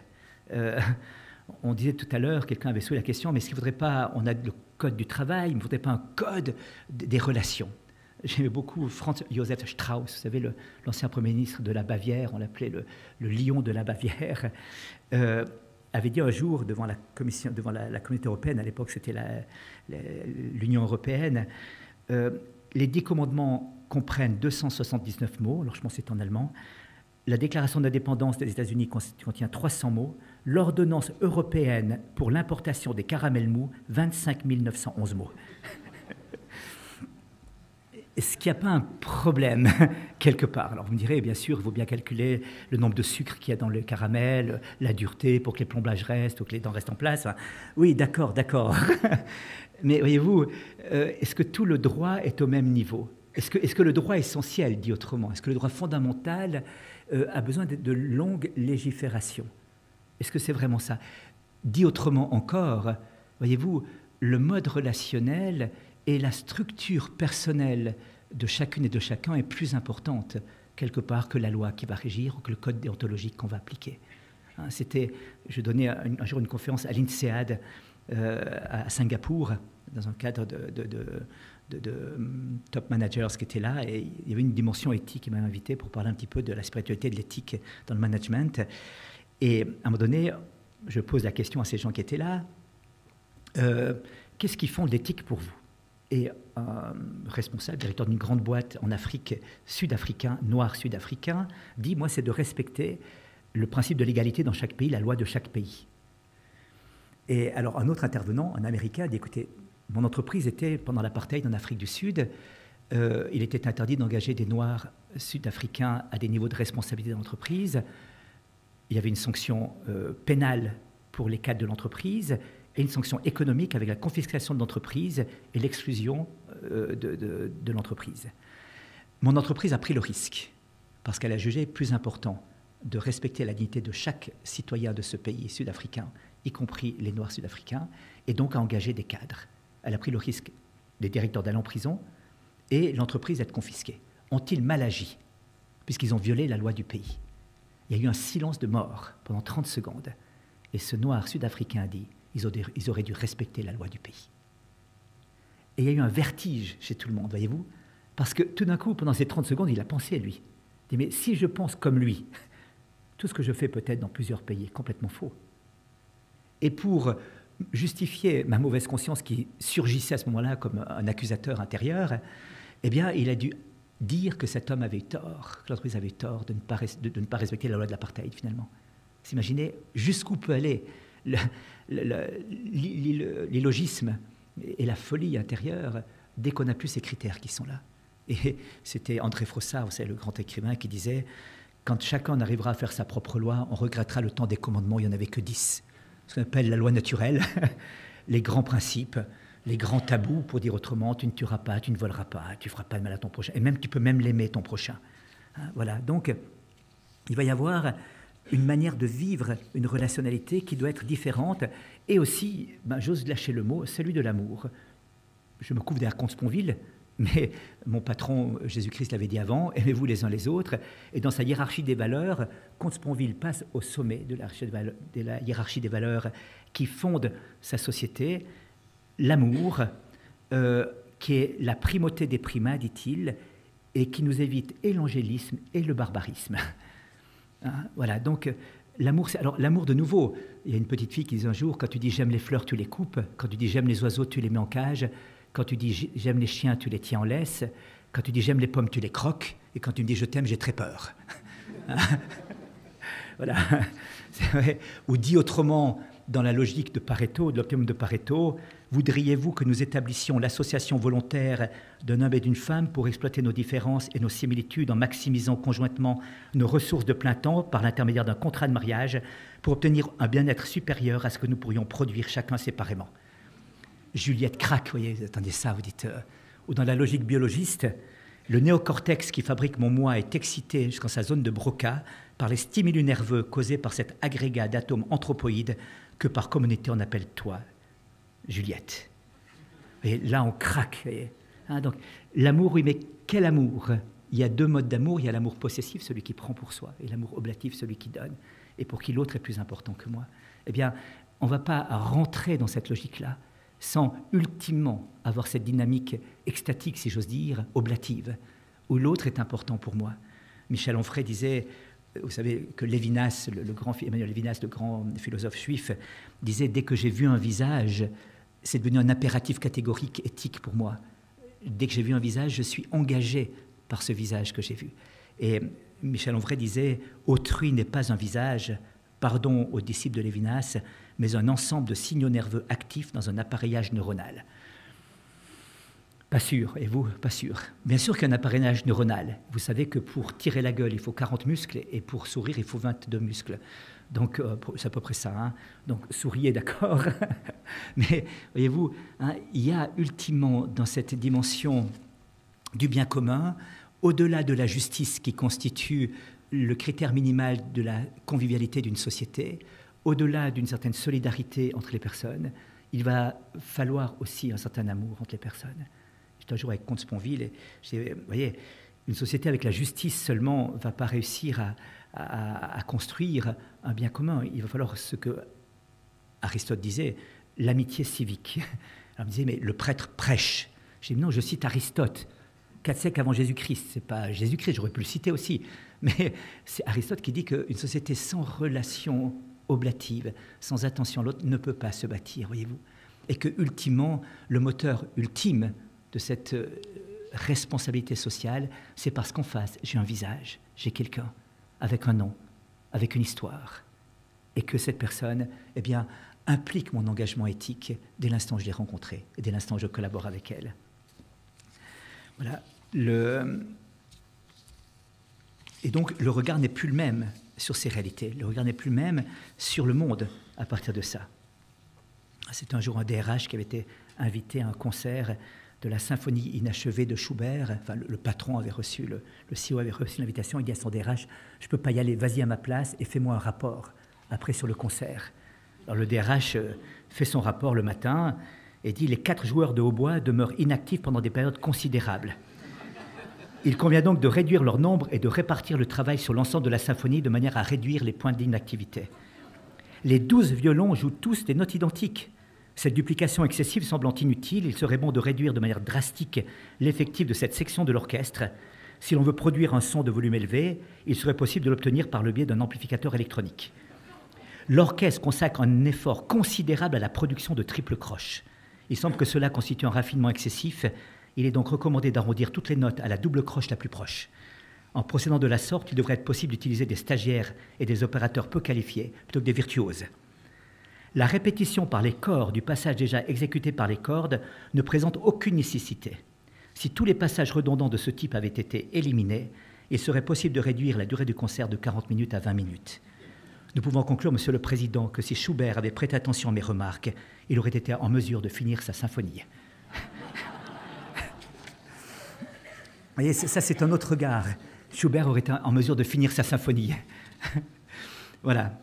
On disait tout à l'heure, quelqu'un avait soulevé la question, mais est-ce qu'il ne faudrait pas, on a le code du travail, il ne faudrait pas un code des relations? J'aimais beaucoup Franz Josef Strauss, vous savez, l'ancien Premier ministre de la Bavière, on l'appelait le lion de la Bavière, avait dit un jour devant la communauté européenne, à l'époque c'était l'Union européenne, les 10 commandements comprennent 279 mots, alors je pense que c'est en allemand, la déclaration d'indépendance des États-Unis contient 300 mots. L'ordonnance européenne pour l'importation des caramels mous, 25 911 mots. Est-ce qu'il n'y a pas un problème quelque part? Alors vous me direz, bien sûr, il faut bien calculer le nombre de sucre qu'il y a dans le caramel, la dureté pour que les plombages restent ou que les dents restent en place. Oui, d'accord. Mais voyez-vous, est-ce que tout le droit est au même niveau? Est-ce que le droit essentiel, dit autrement, est-ce que le droit fondamental a besoin de longues légiférations? Est-ce que c'est vraiment ça? Dit autrement encore, voyez-vous, le mode relationnel et la structure personnelle de chacune et de chacun est plus importante, quelque part, que la loi qui va régir ou que le code déontologique qu'on va appliquer. Je donnais un jour une conférence à l'INSEAD à Singapour, dans un cadre de top managers qui étaient là, et il y avait une dimension éthique qui m'a invité pour parler un petit peu de la spiritualité de l'éthique dans le management. Et à un moment donné, je pose la question à ces gens qui étaient là, qu'est-ce qui fonde l'éthique pour vous? Et un responsable, directeur d'une grande boîte en Afrique, sud-africain, noir sud-africain, dit, moi, c'est de respecter le principe de l'égalité dans chaque pays, la loi de chaque pays. Et alors, un autre intervenant, un Américain, dit, écoutez, mon entreprise était, pendant l'apartheid en Afrique du Sud, il était interdit d'engager des Noirs sud-africains à des niveaux de responsabilité dans l'entreprise. Il y avait une sanction pénale pour les cadres de l'entreprise, et une sanction économique avec la confiscation de l'entreprise et l'exclusion de l'entreprise. Mon entreprise a pris le risque, parce qu'elle a jugé plus important de respecter la dignité de chaque citoyen de ce pays sud-africain, y compris les Noirs sud-africains, et donc a engagé des cadres. Elle a pris le risque des directeurs d'aller en prison et l'entreprise d'être confisquée. Ont-ils mal agi, puisqu'ils ont violé la loi du pays? Il y a eu un silence de mort pendant 30 secondes, et ce Noir sud-africain a dit ils auraient dû respecter la loi du pays. Et il y a eu un vertige chez tout le monde, voyez-vous, parce que tout d'un coup, pendant ces 30 secondes, il a pensé à lui. Il dit, mais si je pense comme lui, tout ce que je fais peut-être dans plusieurs pays est complètement faux. Et pour justifier ma mauvaise conscience qui surgissait à ce moment-là comme un accusateur intérieur, eh bien, il a dû dire que cet homme avait eu tort, que l'entreprise avait eu tort de ne pas respecter la loi de l'apartheid, finalement. Vous imaginez jusqu'où peut aller l'illogisme et la folie intérieure dès qu'on n'a plus ces critères qui sont là. Et c'était André Frossard, vous savez, le grand écrivain, qui disait « Quand chacun arrivera à faire sa propre loi, on regrettera le temps des commandements, il n'y en avait que 10. » Ce qu'on appelle la loi naturelle, les grands principes, les grands tabous, pour dire autrement, tu ne tueras pas, tu ne voleras pas, tu ne feras pas de mal à ton prochain, et même tu peux même l'aimer, ton prochain. Voilà, donc il va y avoir une manière de vivre une relationnalité qui doit être différente, et aussi, j'ose lâcher le mot, celui de l'amour. Je me couvre derrière Comte Sponville, mais mon patron Jésus-Christ l'avait dit avant, aimez-vous les uns les autres, et dans sa hiérarchie des valeurs, Comte Sponville passe au sommet de la hiérarchie des valeurs qui fonde sa société, l'amour, qui est la primauté des primat, dit-il, et qui nous évite et l'angélisme et le barbarisme. Voilà, donc l'amour, alors l'amour de nouveau, il y a une petite fille qui disait un jour, quand tu dis j'aime les fleurs, tu les coupes, quand tu dis j'aime les oiseaux, tu les mets en cage, quand tu dis j'aime les chiens, tu les tiens en laisse, quand tu dis j'aime les pommes, tu les croques, et quand tu me dis je t'aime, j'ai très peur. Voilà, c'est vrai. Ou dit autrement, dans la logique de Pareto, de l'optimum de Pareto, voudriez-vous que nous établissions l'association volontaire d'un homme et d'une femme pour exploiter nos différences et nos similitudes en maximisant conjointement nos ressources de plein temps par l'intermédiaire d'un contrat de mariage pour obtenir un bien-être supérieur à ce que nous pourrions produire chacun séparément? Juliette craque, vous voyez, vous attendez ça, vous dites... ou dans la logique biologiste, le néocortex qui fabrique mon moi est excité jusqu'en sa zone de Broca par les stimuli nerveux causés par cet agrégat d'atomes anthropoïdes que par communauté on appelle toi, Juliette. Et là, on craque. Donc, l'amour, oui, mais quel amour? Il y a deux modes d'amour. Il y a l'amour possessif, celui qui prend pour soi, et l'amour oblatif, celui qui donne, et pour qui l'autre est plus important que moi. Eh bien, on ne va pas rentrer dans cette logique-là sans ultimement avoir cette dynamique extatique, si j'ose dire, oblative, où l'autre est important pour moi. Michel Onfray disait, vous savez que Lévinas, Emmanuel Lévinas, le grand philosophe juif, disait « Dès que j'ai vu un visage, c'est devenu un impératif catégorique éthique pour moi. Dès que j'ai vu un visage, je suis engagé par ce visage que j'ai vu. » Et Michel Onfray disait « Autrui n'est pas un visage, pardon aux disciples de Lévinas, mais un ensemble de signaux nerveux actifs dans un appareillage neuronal. » Pas sûr, et vous, pas sûr. Bien sûr qu'un appareillage neuronal. Vous savez que pour tirer la gueule, il faut 40 muscles, et pour sourire, il faut 22 muscles. Donc, c'est à peu près ça. Hein. Donc, souriez, d'accord. Mais, voyez-vous, hein, il y a ultimement, dans cette dimension du bien commun, au-delà de la justice qui constitue le critère minimal de la convivialité d'une société, au-delà d'une certaine solidarité entre les personnes, il va falloir aussi un certain amour entre les personnes. J'étais un jour avec Comte Sponville et vous voyez, une société avec la justice seulement ne va pas réussir à construire un bien commun. Il va falloir ce que Aristote disait, l'amitié civique. Alors, il me disait, mais le prêtre prêche. J'ai dit, non, je cite Aristote, 4 siècles avant Jésus-Christ. C'est pas Jésus-Christ, j'aurais pu le citer aussi. Mais c'est Aristote qui dit qu'une société sans relation oblative, sans attention à l'autre, ne peut pas se bâtir, voyez-vous. Et que, ultimement, le moteur ultime de cette responsabilité sociale, c'est parce qu'en face, j'ai un visage, j'ai quelqu'un avec un nom, avec une histoire, et que cette personne, eh bien, implique mon engagement éthique dès l'instant où je l'ai rencontrée, et dès l'instant où je collabore avec elle. Voilà. Et donc, le regard n'est plus le même sur ces réalités, le regard n'est plus le même sur le monde à partir de ça. C'était un jour un DRH qui avait été invité à un concert de la symphonie inachevée de Schubert. Enfin, le patron avait reçu, le CEO avait reçu l'invitation. Il dit à son DRH, je ne peux pas y aller, vas-y à ma place et fais-moi un rapport après sur le concert. Alors le DRH fait son rapport le matin et dit, les 4 joueurs de hautbois demeurent inactifs pendant des périodes considérables. Il convient donc de réduire leur nombre et de répartir le travail sur l'ensemble de la symphonie de manière à réduire les points d'inactivité. Les 12 violons jouent tous des notes identiques. Cette duplication excessive semblant inutile, il serait bon de réduire de manière drastique l'effectif de cette section de l'orchestre. Si l'on veut produire un son de volume élevé, il serait possible de l'obtenir par le biais d'un amplificateur électronique. L'orchestre consacre un effort considérable à la production de triple croche. Il semble que cela constitue un raffinement excessif. Il est donc recommandé d'arrondir toutes les notes à la double croche la plus proche. En procédant de la sorte, il devrait être possible d'utiliser des stagiaires et des opérateurs peu qualifiés plutôt que des virtuoses. La répétition par les corps du passage déjà exécuté par les cordes ne présente aucune nécessité. Si tous les passages redondants de ce type avaient été éliminés, il serait possible de réduire la durée du concert de 40 minutes à 20 minutes. Nous pouvons conclure, Monsieur le Président, que si Schubert avait prêté attention à mes remarques, il aurait été en mesure de finir sa symphonie. Vous voyez, ça c'est un autre regard. Schubert aurait été en mesure de finir sa symphonie. Voilà.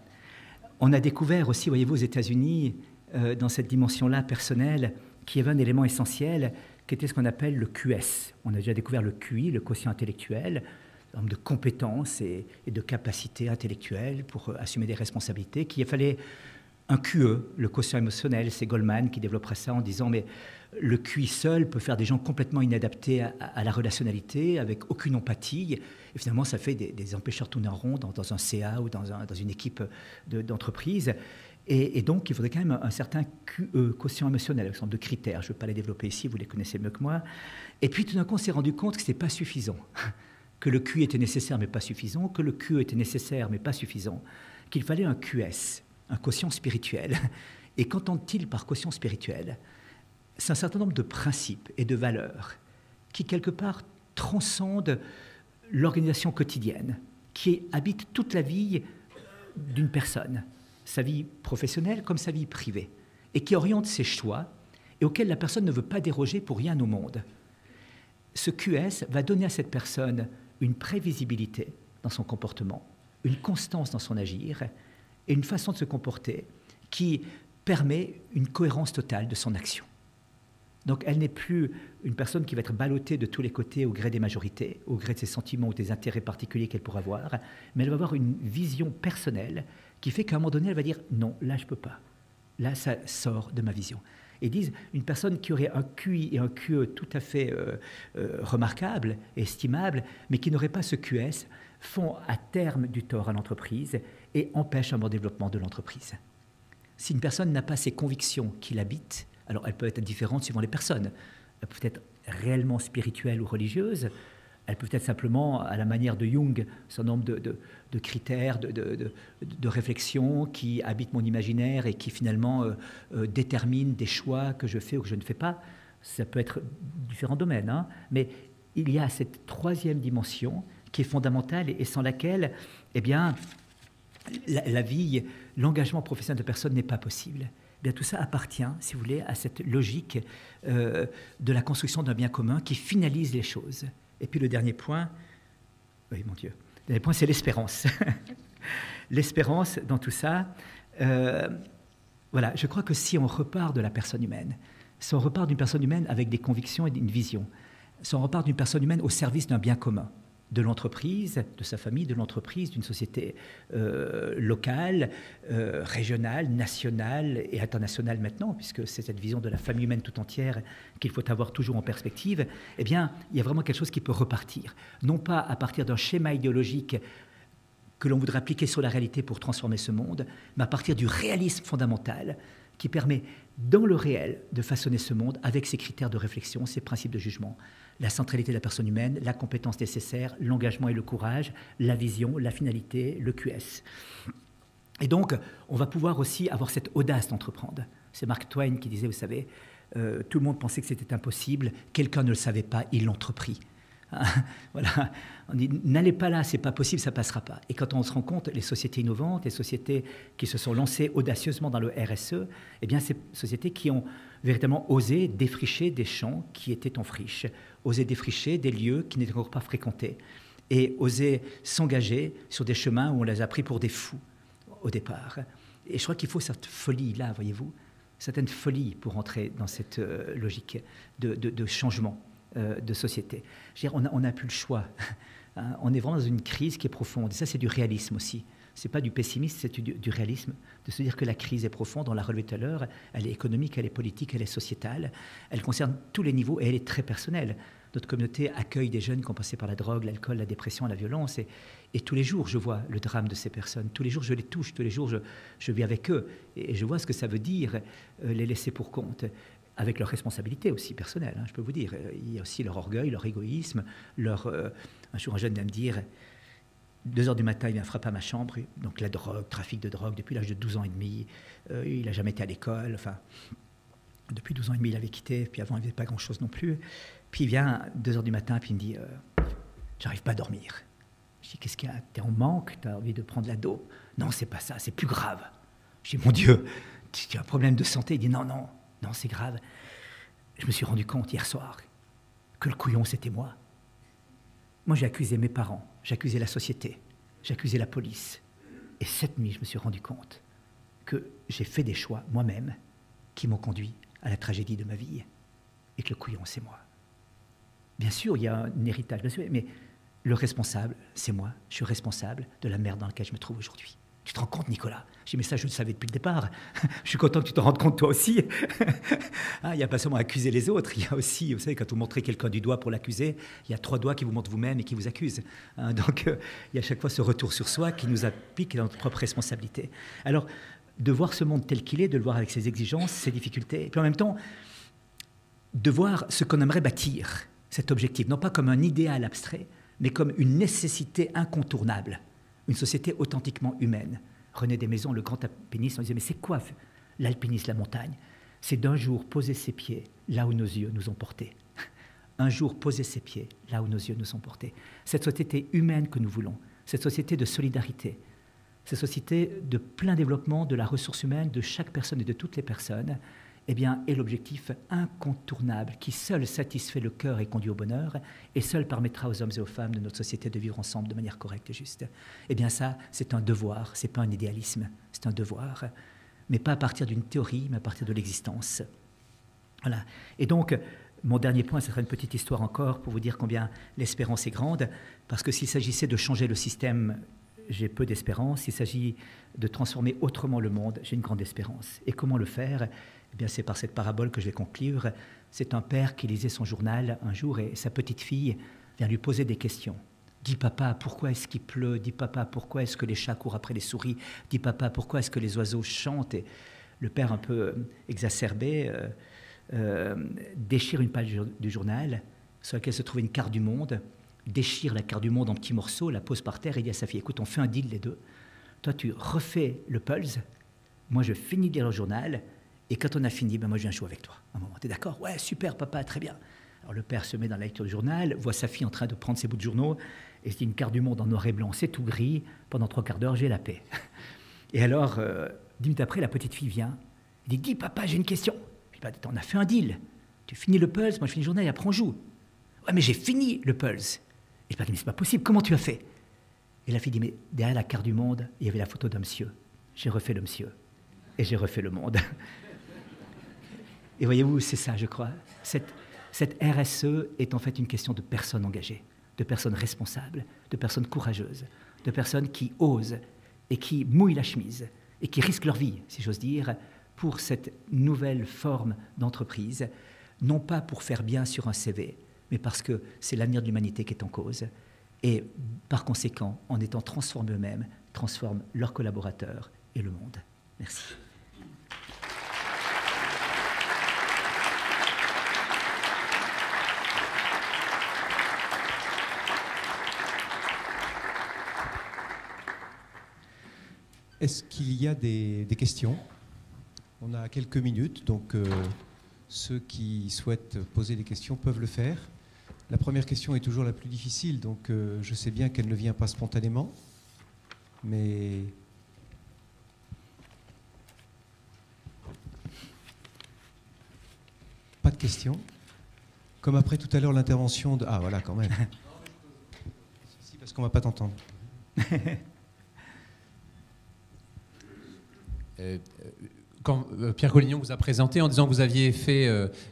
On a découvert aussi, voyez-vous, aux États-Unis, dans cette dimension-là personnelle, qu'il y avait un élément essentiel qui était ce qu'on appelle le QS. On a déjà découvert le QI, le quotient intellectuel, un nombre de compétences et de capacités intellectuelles pour assumer des responsabilités, qu'il fallait un QE, le quotient émotionnel. C'est Goldman qui développera ça en disant mais le QI seul peut faire des gens complètement inadaptés à la relationnalité, avec aucune empathie. Et finalement, ça fait des empêcheurs tournés en rond dans un CA ou dans une équipe d'entreprise. Et donc, il faudrait quand même un certain quotient émotionnel, un certain nombre de critères. Je ne vais pas les développer ici, vous les connaissez mieux que moi. Et puis, tout d'un coup, on s'est rendu compte que ce n'était pas suffisant, que le QI était nécessaire mais pas suffisant, que le QE était nécessaire mais pas suffisant, qu'il fallait un QS, un quotient spirituel. Et qu'entend-il par quotient spirituel ? C'est un certain nombre de principes et de valeurs qui, quelque part, transcendent l'organisation quotidienne, qui habite toute la vie d'une personne, sa vie professionnelle comme sa vie privée, et qui oriente ses choix et auxquels la personne ne veut pas déroger pour rien au monde. Ce QS va donner à cette personne une prévisibilité dans son comportement, une constance dans son agir et une façon de se comporter qui permet une cohérence totale de son action. Donc elle n'est plus une personne qui va être ballottée de tous les côtés au gré des majorités, au gré de ses sentiments ou des intérêts particuliers qu'elle pourra avoir, mais elle va avoir une vision personnelle qui fait qu'à un moment donné, elle va dire « non, là je ne peux pas, là ça sort de ma vision ». Et disent une personne qui aurait un QI et un QE tout à fait remarquables, estimables, mais qui n'aurait pas ce QS, font à terme du tort à l'entreprise et empêchent un bon développement de l'entreprise. Si une personne n'a pas ces convictions qui l'habitent, alors elle peut être différente suivant les personnes, elle peut être réellement spirituelle ou religieuse, Elles peuvent être simplement, à la manière de Jung, un certain nombre de critères, de réflexions qui habitent mon imaginaire et qui finalement déterminent des choix que je fais ou que je ne fais pas. Ça peut être différents domaines, hein, mais il y a cette troisième dimension qui est fondamentale et sans laquelle, eh bien, la vie, l'engagement professionnel de personne n'est pas possible. Eh bien, tout ça appartient, si vous voulez, à cette logique de la construction d'un bien commun qui finalise les choses. Et puis le dernier point, oui, mon Dieu, le dernier point, c'est l'espérance. L'espérance dans tout ça, voilà, je crois que si on repart de la personne humaine, si on repart d'une personne humaine avec des convictions et une vision, si on repart d'une personne humaine au service d'un bien commun, de l'entreprise, de sa famille, de l'entreprise, d'une société locale, régionale, nationale et internationale maintenant, puisque c'est cette vision de la famille humaine tout entière qu'il faut avoir toujours en perspective, eh bien, il y a vraiment quelque chose qui peut repartir. Non pas à partir d'un schéma idéologique que l'on voudrait appliquer sur la réalité pour transformer ce monde, mais à partir du réalisme fondamental qui permet, dans le réel, de façonner ce monde avec ses critères de réflexion, ses principes de jugement. La centralité de la personne humaine, la compétence nécessaire, l'engagement et le courage, la vision, la finalité, le QS. Et donc, on va pouvoir aussi avoir cette audace d'entreprendre. C'est Mark Twain qui disait, vous savez, tout le monde pensait que c'était impossible, quelqu'un ne le savait pas, il l'entreprit. Voilà, on dit n'allez pas là, c'est pas possible, ça passera pas. Et quand on se rend compte, les sociétés innovantes, les sociétés qui se sont lancées audacieusement dans le RSE, eh bien ces sociétés qui ont véritablement osé défricher des champs qui étaient en friche, osé défricher des lieux qui n'étaient encore pas fréquentés, et osé s'engager sur des chemins où on les a pris pour des fous au départ. Et je crois qu'il faut cette folie-là, voyez-vous, certaine folie pour entrer dans cette logique de changement de société. Je veux dire, on n'a plus le choix. On est vraiment dans une crise qui est profonde. Et ça, c'est du réalisme aussi. Ce n'est pas du pessimisme, c'est du réalisme, de se dire que la crise est profonde, on l'a relevé tout à l'heure, elle est économique, elle est politique, elle est sociétale, elle concerne tous les niveaux et elle est très personnelle. Notre communauté accueille des jeunes qui ont passé par la drogue, l'alcool, la dépression, la violence, et tous les jours, je vois le drame de ces personnes. Tous les jours, je les touche, tous les jours, je vis avec eux, et je vois ce que ça veut dire, les laisser pour compte. Avec leurs responsabilités aussi personnelles, hein, je peux vous dire. Il y a aussi leur orgueil, leur égoïsme, un jour, un jeune vient me dire, 2 heures du matin, il vient frapper à ma chambre, donc la drogue, trafic de drogue, depuis l'âge de 12 ans et demi, il n'a jamais été à l'école, enfin, depuis 12 ans et demi, il avait quitté, puis avant, il n'avait pas grand-chose non plus. Puis il vient 2 heures du matin, puis il me dit, j'arrive pas à dormir. Je dis, qu'est-ce qu'il y a? T'es en manque? T'as envie de prendre la dope? Non, c'est pas ça, c'est plus grave. Je dis, mon Dieu, tu as un problème de santé? Il dit, non, c'est grave. Je me suis rendu compte hier soir que le couillon, c'était moi. Moi, j'ai accusé mes parents, j'ai accusé la société, j'ai accusé la police. Et cette nuit, je me suis rendu compte que j'ai fait des choix moi-même qui m'ont conduit à la tragédie de ma vie. Et que le couillon, c'est moi. Bien sûr, il y a un héritage, bien sûr, mais le responsable, c'est moi. Je suis responsable de la merde dans laquelle je me trouve aujourd'hui. Tu te rends compte, Nicolas? Je dis, mais ça, je le savais depuis le départ. Je suis content que tu te rendes compte toi aussi. Il n'y a pas seulement à accuser les autres, il y a aussi, vous savez, quand vous montrez quelqu'un du doigt pour l'accuser, il y a 3 doigts qui vous montrent vous-même et qui vous accusent. Donc, il y a à chaque fois ce retour sur soi qui nous applique dans notre propre responsabilité. Alors, de voir ce monde tel qu'il est, de le voir avec ses exigences, ses difficultés, et puis en même temps, de voir ce qu'on aimerait bâtir, cet objectif, non pas comme un idéal abstrait, mais comme une nécessité incontournable. Une société authentiquement humaine. René Desmaisons, le grand alpiniste, on disait, mais c'est quoi l'alpinisme, la montagne? C'est d'un jour poser ses pieds là où nos yeux nous ont portés. Un jour poser ses pieds là où nos yeux nous ont portés. Cette société humaine que nous voulons, cette société de solidarité, cette société de plein développement de la ressource humaine de chaque personne et de toutes les personnes, eh bien, est l'objectif incontournable qui seul satisfait le cœur et conduit au bonheur et seul permettra aux hommes et aux femmes de notre société de vivre ensemble de manière correcte et juste. Eh bien ça, c'est un devoir, c'est pas un idéalisme, c'est un devoir, mais pas à partir d'une théorie, mais à partir de l'existence. Voilà. Et donc, mon dernier point, ce sera une petite histoire encore pour vous dire combien l'espérance est grande, parce que s'il s'agissait de changer le système, j'ai peu d'espérance. S'il s'agit de transformer autrement le monde, j'ai une grande espérance. Et comment le faire? Eh bien, c'est par cette parabole que je vais conclure. C'est un père qui lisait son journal un jour et sa petite fille vient lui poser des questions. Dis papa, pourquoi est-ce qu'il pleut? Dis papa, pourquoi est-ce que les chats courent après les souris? Dis papa, pourquoi est-ce que les oiseaux chantent? Et le père, un peu exacerbé, déchire une page du journal sur laquelle se trouvait une carte du monde, déchire la carte du monde en petits morceaux, la pose par terre et dit à sa fille, écoute, on fait un deal les deux. Toi, tu refais le Pulse, moi je finis de lire le journal, et quand on a fini, ben moi je viens jouer avec toi. Un moment, t'es d'accord? Ouais, super papa, très bien. Alors le père se met dans la lecture du journal, voit sa fille en train de prendre ses bouts de journaux, et se dit, une carte du monde en noir et blanc, c'est tout gris, pendant 3/4 d'heure, j'ai la paix. Et alors, 10 minutes après, la petite fille vient, elle dit, dis papa, j'ai une question. Je dis, bah, on a fait un deal, tu finis le Pulse, moi je finis le journal, et après on joue. Ouais, mais j'ai fini le Pulse. Et je dis, mais c'est pas possible, comment tu as fait? Et la fille dit, mais derrière la carte du monde, il y avait la photo d'un monsieur. J'ai refait le monsieur, et j'ai refait le monde. Et voyez-vous, c'est ça, je crois. Cette RSE est en fait une question de personnes engagées, de personnes responsables, de personnes courageuses, de personnes qui osent et qui mouillent la chemise et qui risquent leur vie, si j'ose dire, pour cette nouvelle forme d'entreprise, non pas pour faire bien sur un CV, mais parce que c'est l'avenir de l'humanité qui est en cause. Et par conséquent, en étant transformés eux-mêmes, transforment leurs collaborateurs et le monde. Merci. Est-ce qu'il y a des questions? On a quelques minutes, donc ceux qui souhaitent poser des questions peuvent le faire. La première question est toujours la plus difficile, donc je sais bien qu'elle ne vient pas spontanément, mais... Pas de questions. Comme après tout à l'heure l'intervention de... Ah voilà, quand même. Si, parce qu'on ne va pas t'entendre. Quand Pierre Collignon vous a présenté en disant que vous aviez fait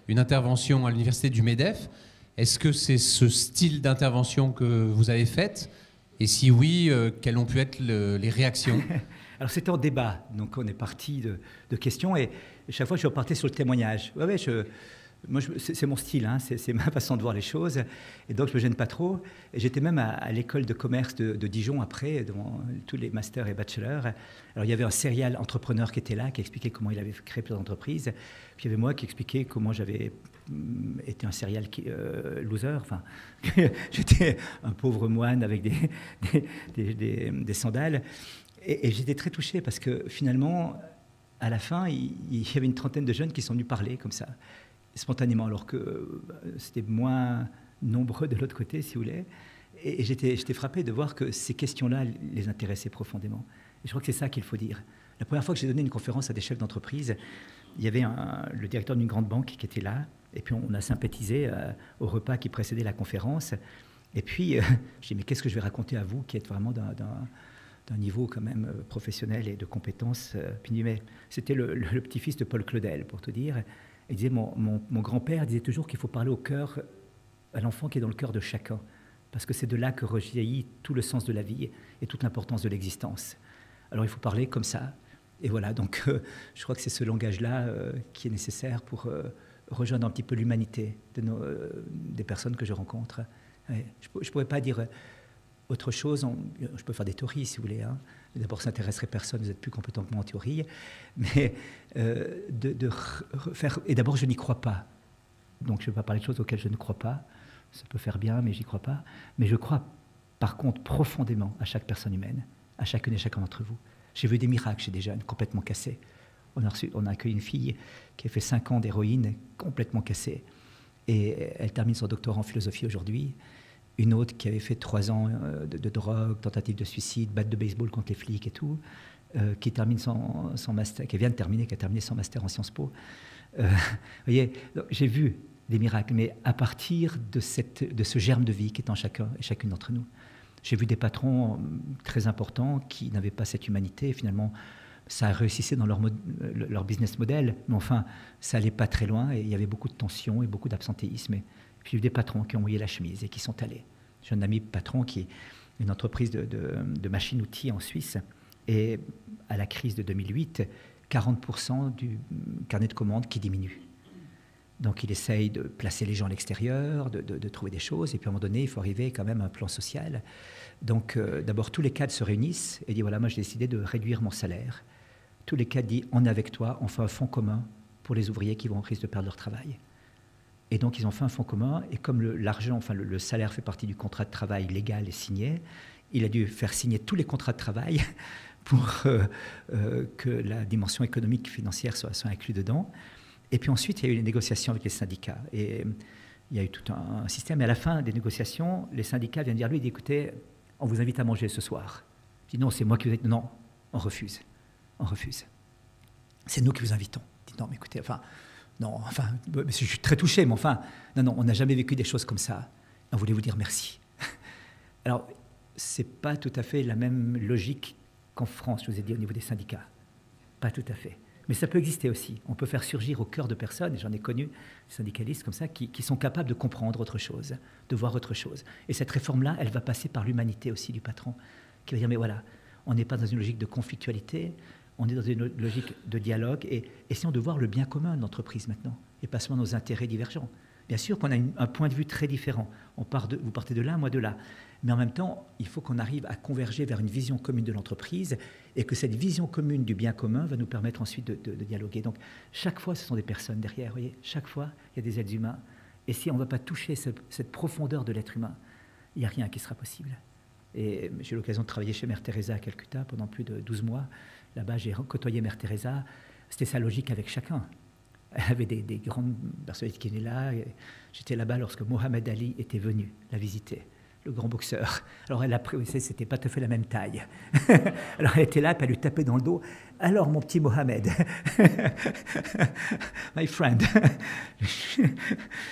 une intervention à l'université du MEDEF, est-ce que c'est ce style d'intervention que vous avez faite? Et si oui, quelles ont pu être les réactions? Alors c'était en débat, donc on est parti de questions et chaque fois je repartais sur le témoignage. Ouais, c'est mon style, hein, c'est ma façon de voir les choses, et donc je me gêne pas trop. Et j'étais même à l'école de commerce de Dijon après, devant tous les masters et bachelors. Alors il y avait un serial entrepreneur qui était là, qui expliquait comment il avait créé plusieurs entreprises. Puis il y avait moi qui expliquais comment j'avais été un serial loser. Enfin, j'étais un pauvre moine avec des sandales. Et j'étais très touché parce que finalement, à la fin, il y avait une trentaine de jeunes qui sont venus parler comme ça, spontanément, alors que c'était moins nombreux de l'autre côté, si vous voulez. Et j'étais frappé de voir que ces questions-là les intéressaient profondément. Et je crois que c'est ça qu'il faut dire. La première fois que j'ai donné une conférence à des chefs d'entreprise, il y avait le directeur d'une grande banque qui était là, et puis on a sympathisé au repas qui précédait la conférence. Et puis, je dis, mais qu'est-ce que je vais raconter à vous qui êtes vraiment d'un niveau quand même professionnel et de compétences. Puis il dit, mais c'était le petit-fils de Paul Claudel, pour te dire. Il disait, mon grand-père disait toujours qu'il faut parler au cœur, à l'enfant qui est dans le cœur de chacun, parce que c'est de là que rejaillit tout le sens de la vie et toute l'importance de l'existence. Alors il faut parler comme ça. Et voilà, donc je crois que c'est ce langage-là qui est nécessaire pour rejoindre un petit peu l'humanité des personnes que je rencontre. Ouais, je ne pourrais pas dire autre chose. Je peux faire des théories si vous voulez. Hein. D'abord, ça n'intéresserait personne, vous êtes plus compétent que moi en théorie. Mais de refaire... Et d'abord, je n'y crois pas. Donc, je ne vais pas parler de choses auxquelles je ne crois pas. Ça peut faire bien, mais je n'y crois pas. Mais je crois, par contre, profondément à chaque personne humaine, à chacune et chacun d'entre vous. J'ai vu des miracles chez des jeunes complètement cassés. On a accueilli une fille qui a fait 5 ans d'héroïne, complètement cassée. Et elle termine son doctorat en philosophie aujourd'hui. Une autre qui avait fait 3 ans de drogue, tentative de suicide, batte de baseball contre les flics et tout, qui termine son master, qui vient de terminer, qui a terminé son master en Sciences Po. Vous voyez, j'ai vu des miracles, mais à partir de ce germe de vie qui est en chacun et chacune d'entre nous. J'ai vu des patrons très importants qui n'avaient pas cette humanité. Finalement, ça réussissait dans leur business model, mais enfin, ça n'allait pas très loin et il y avait beaucoup de tensions et beaucoup d'absentéisme. Puis j'ai eu des patrons qui ont mouillé la chemise et qui sont allés. J'ai un ami patron qui est une entreprise de machines-outils en Suisse. Et à la crise de 2008, 40% du carnet de commandes qui diminue. Donc il essaye de placer les gens à l'extérieur, de trouver des choses. Et puis à un moment donné, il faut arriver quand même à un plan social. Donc d'abord, tous les cadres se réunissent et disent, voilà, moi j'ai décidé de réduire mon salaire. Tous les cadres disent, on est avec toi, on fait un fonds commun pour les ouvriers qui vont en risque de perdre leur travail. Et donc, ils ont fait un fonds commun. Et comme l'argent, enfin, le salaire fait partie du contrat de travail légal et signé, il a dû faire signer tous les contrats de travail pour que la dimension économique, financière soit inclue dedans. Et puis ensuite, il y a eu les négociations avec les syndicats. Et il y a eu tout un système. Et à la fin des négociations, les syndicats viennent dire, lui, il dit, écoutez, on vous invite à manger ce soir. Il dit, non, c'est moi qui vous invite. Non, on refuse. On refuse. C'est nous qui vous invitons. Il dit, non, mais écoutez, enfin, non, enfin, je suis très touché, mais enfin, non, on n'a jamais vécu des choses comme ça. On voulait vous dire merci. Alors, ce n'est pas tout à fait la même logique qu'en France, je vous ai dit, au niveau des syndicats. Pas tout à fait. Mais ça peut exister aussi. On peut faire surgir au cœur de personnes, et j'en ai connu des syndicalistes comme ça, qui sont capables de comprendre autre chose, de voir autre chose. Et cette réforme-là, elle va passer par l'humanité aussi du patron, qui va dire, mais voilà, on n'est pas dans une logique de conflictualité, on est dans une logique de dialogue, et essayons de voir le bien commun de l'entreprise maintenant, et pas seulement nos intérêts divergents. Bien sûr qu'on a un point de vue très différent. Vous partez de là, moi de là. Mais en même temps, il faut qu'on arrive à converger vers une vision commune de l'entreprise et que cette vision commune du bien commun va nous permettre ensuite de dialoguer. Donc, chaque fois, ce sont des personnes derrière. Vous voyez, chaque fois, il y a des êtres humains. Et si on ne va pas toucher cette profondeur de l'être humain, il n'y a rien qui sera possible. Et j'ai eu l'occasion de travailler chez Mère Teresa à Calcutta pendant plus de 12 mois. Là-bas, j'ai côtoyé Mère Teresa. C'était sa logique avec chacun. Elle avait des grandes personnalités qui étaient là. J'étais là-bas lorsque Mohamed Ali était venu la visiter, le grand boxeur. Alors elle a pris, c'était pas tout à fait la même taille. Alors elle était là, puis elle lui tapait dans le dos. Alors mon petit Mohamed, my friend.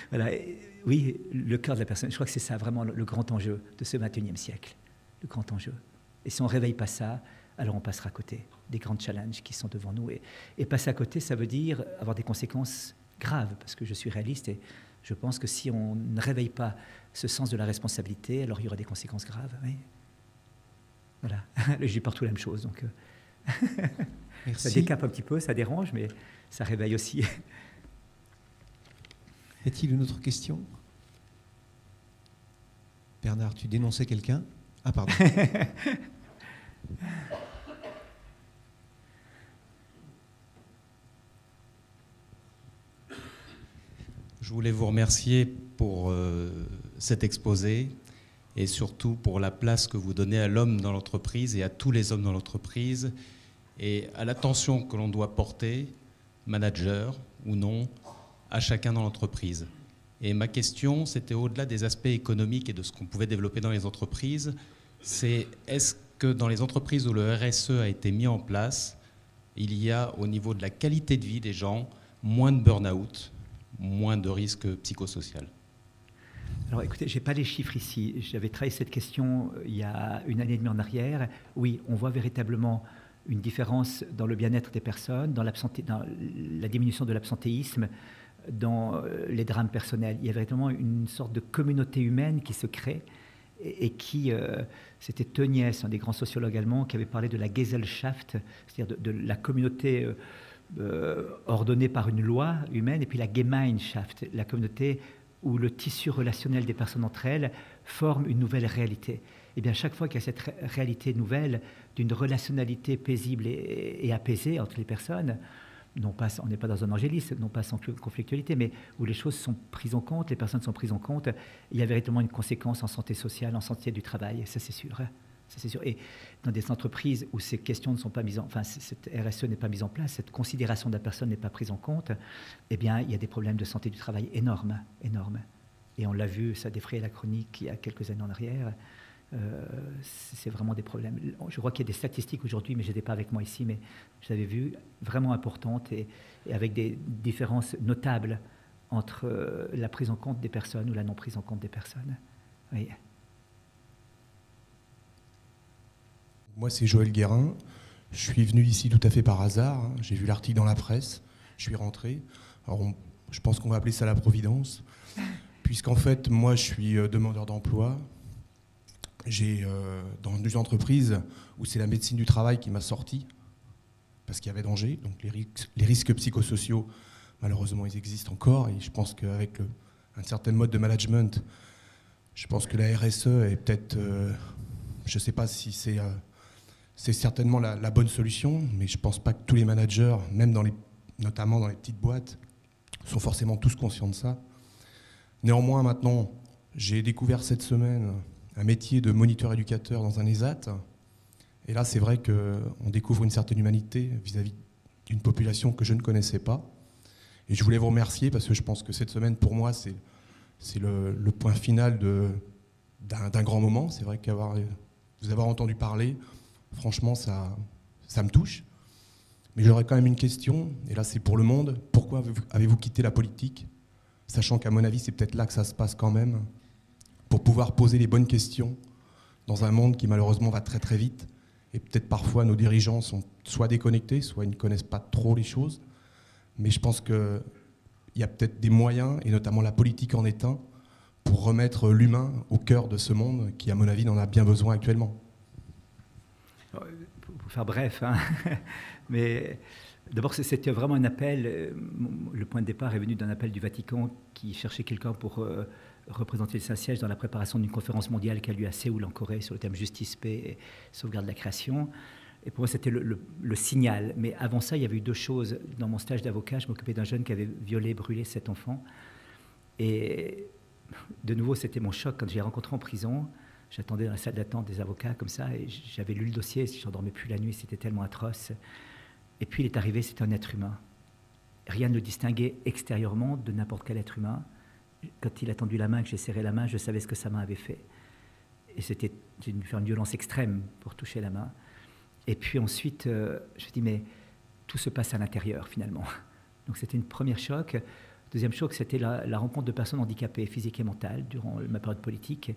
Voilà. Oui, le cœur de la personne. Je crois que c'est ça vraiment le grand enjeu de ce 21e siècle. Le grand enjeu. Et si on ne réveille pas ça, alors on passera à côté des grands challenges qui sont devant nous. Et passer à côté, ça veut dire avoir des conséquences graves, parce que je suis réaliste et je pense que si on ne réveille pas ce sens de la responsabilité, alors il y aura des conséquences graves. Oui. Voilà, je dis partout la même chose. Donc, ça décape un petit peu, ça dérange, mais ça réveille aussi. Y a-t-il une autre question? Bernard, tu dénonçais quelqu'un? Ah, pardon. Je voulais vous remercier pour cet exposé et surtout pour la place que vous donnez à l'homme dans l'entreprise et à tous les hommes dans l'entreprise et à l'attention que l'on doit porter, manager ou non, à chacun dans l'entreprise. Et ma question, c'était au-delà des aspects économiques et de ce qu'on pouvait développer dans les entreprises, c'est est-ce que dans les entreprises où le RSE a été mis en place, il y a au niveau de la qualité de vie des gens moins de burn-out, moins de risques psychosociaux? Alors écoutez, je n'ai pas les chiffres ici. J'avais travaillé cette question il y a une année et demie en arrière. Oui, on voit véritablement une différence dans le bien-être des personnes, dans la diminution de l'absentéisme, dans les drames personnels. Il y a véritablement une sorte de communauté humaine qui se crée et qui, c'était Tönnies, un des grands sociologues allemands, qui avait parlé de la Gesellschaft, c'est-à-dire de la communauté ordonnée par une loi humaine, et puis la Gemeinschaft, la communauté où le tissu relationnel des personnes entre elles forme une nouvelle réalité. Et bien chaque fois qu'il y a cette réalité nouvelle d'une relationnalité paisible et apaisée entre les personnes, non pas, on n'est pas dans un angélisme, non pas sans conflictualité, mais où les choses sont prises en compte, les personnes sont prises en compte, il y a véritablement une conséquence en santé sociale, en santé du travail, ça c'est sûr. Ça, c'est sûr. Et dans des entreprises où ces questions ne sont pas mises cette RSE n'est pas mise en place, cette considération de la personne n'est pas prise en compte, eh bien, il y a des problèmes de santé du travail énormes, énormes. Et on l'a vu, ça a défrayé la chronique il y a quelques années en arrière. C'est vraiment des problèmes. Je crois qu'il y a des statistiques aujourd'hui, mais je n'étais pas avec moi ici, mais je l'avais vu, vraiment importantes et avec des différences notables entre la prise en compte des personnes ou la non prise en compte des personnes. Oui. Moi, c'est Joël Guérin. Je suis venu ici tout à fait par hasard. J'ai vu l'article dans la presse. Je suis rentré. Alors, je pense qu'on va appeler ça la providence. Puisqu'en fait, moi, je suis demandeur d'emploi. J'ai dans une entreprise où c'est la médecine du travail qui m'a sorti, parce qu'il y avait danger. Donc les risques psychosociaux, malheureusement, ils existent encore. Et je pense qu'avec un certain mode de management, je pense que la RSE est peut-être... je ne sais pas si c'est certainement la bonne solution, mais je ne pense pas que tous les managers, même notamment dans les petites boîtes, sont forcément tous conscients de ça. Néanmoins, maintenant, j'ai découvert cette semaine un métier de moniteur éducateur dans un ESAT. Et là, c'est vrai qu'on découvre une certaine humanité vis-à-vis d'une population que je ne connaissais pas. Et je voulais vous remercier parce que je pense que cette semaine, pour moi, c'est le point final d'un grand moment. C'est vrai vous avoir entendu parler, franchement, ça me touche. Mais j'aurais quand même une question, et là c'est pour le monde. Pourquoi avez-vous quitté la politique, sachant qu'à mon avis, c'est peut-être là que ça se passe quand même, pour pouvoir poser les bonnes questions dans un monde qui malheureusement va très très vite. Et peut-être parfois nos dirigeants sont soit déconnectés, soit ils ne connaissent pas trop les choses. Mais je pense qu'il y a peut-être des moyens, et notamment la politique en est un, pour remettre l'humain au cœur de ce monde qui, à mon avis, en a bien besoin actuellement. Pour faire bref, hein. Mais d'abord, c'était vraiment un appel. Le point de départ est venu d'un appel du Vatican qui cherchait quelqu'un pour représenter le Saint-Siège dans la préparation d'une conférence mondiale qui a lieu à Séoul, en Corée, sur le thème justice, paix et sauvegarde de la création. Et pour moi, c'était le signal. Mais avant ça, il y avait eu deux choses. Dans mon stage d'avocat, je m'occupais d'un jeune qui avait violé, brûlé 7 enfants. Et de nouveau, c'était mon choc quand j'ai rencontré en prison. J'attendais dans la salle d'attente des avocats comme ça, et j'avais lu le dossier, je n'endormais plus la nuit, c'était tellement atroce. Et puis il est arrivé, c'était un être humain. Rien ne le distinguait extérieurement de n'importe quel être humain. Quand il a tendu la main, que j'ai serré la main, je savais ce que sa main avait fait. Et c'était une violence extrême pour toucher la main. Et puis ensuite, je me dis, mais tout se passe à l'intérieur finalement. Donc c'était une première choc. Deuxième choc, c'était la rencontre de personnes handicapées, physiques et mentales, durant ma période politique,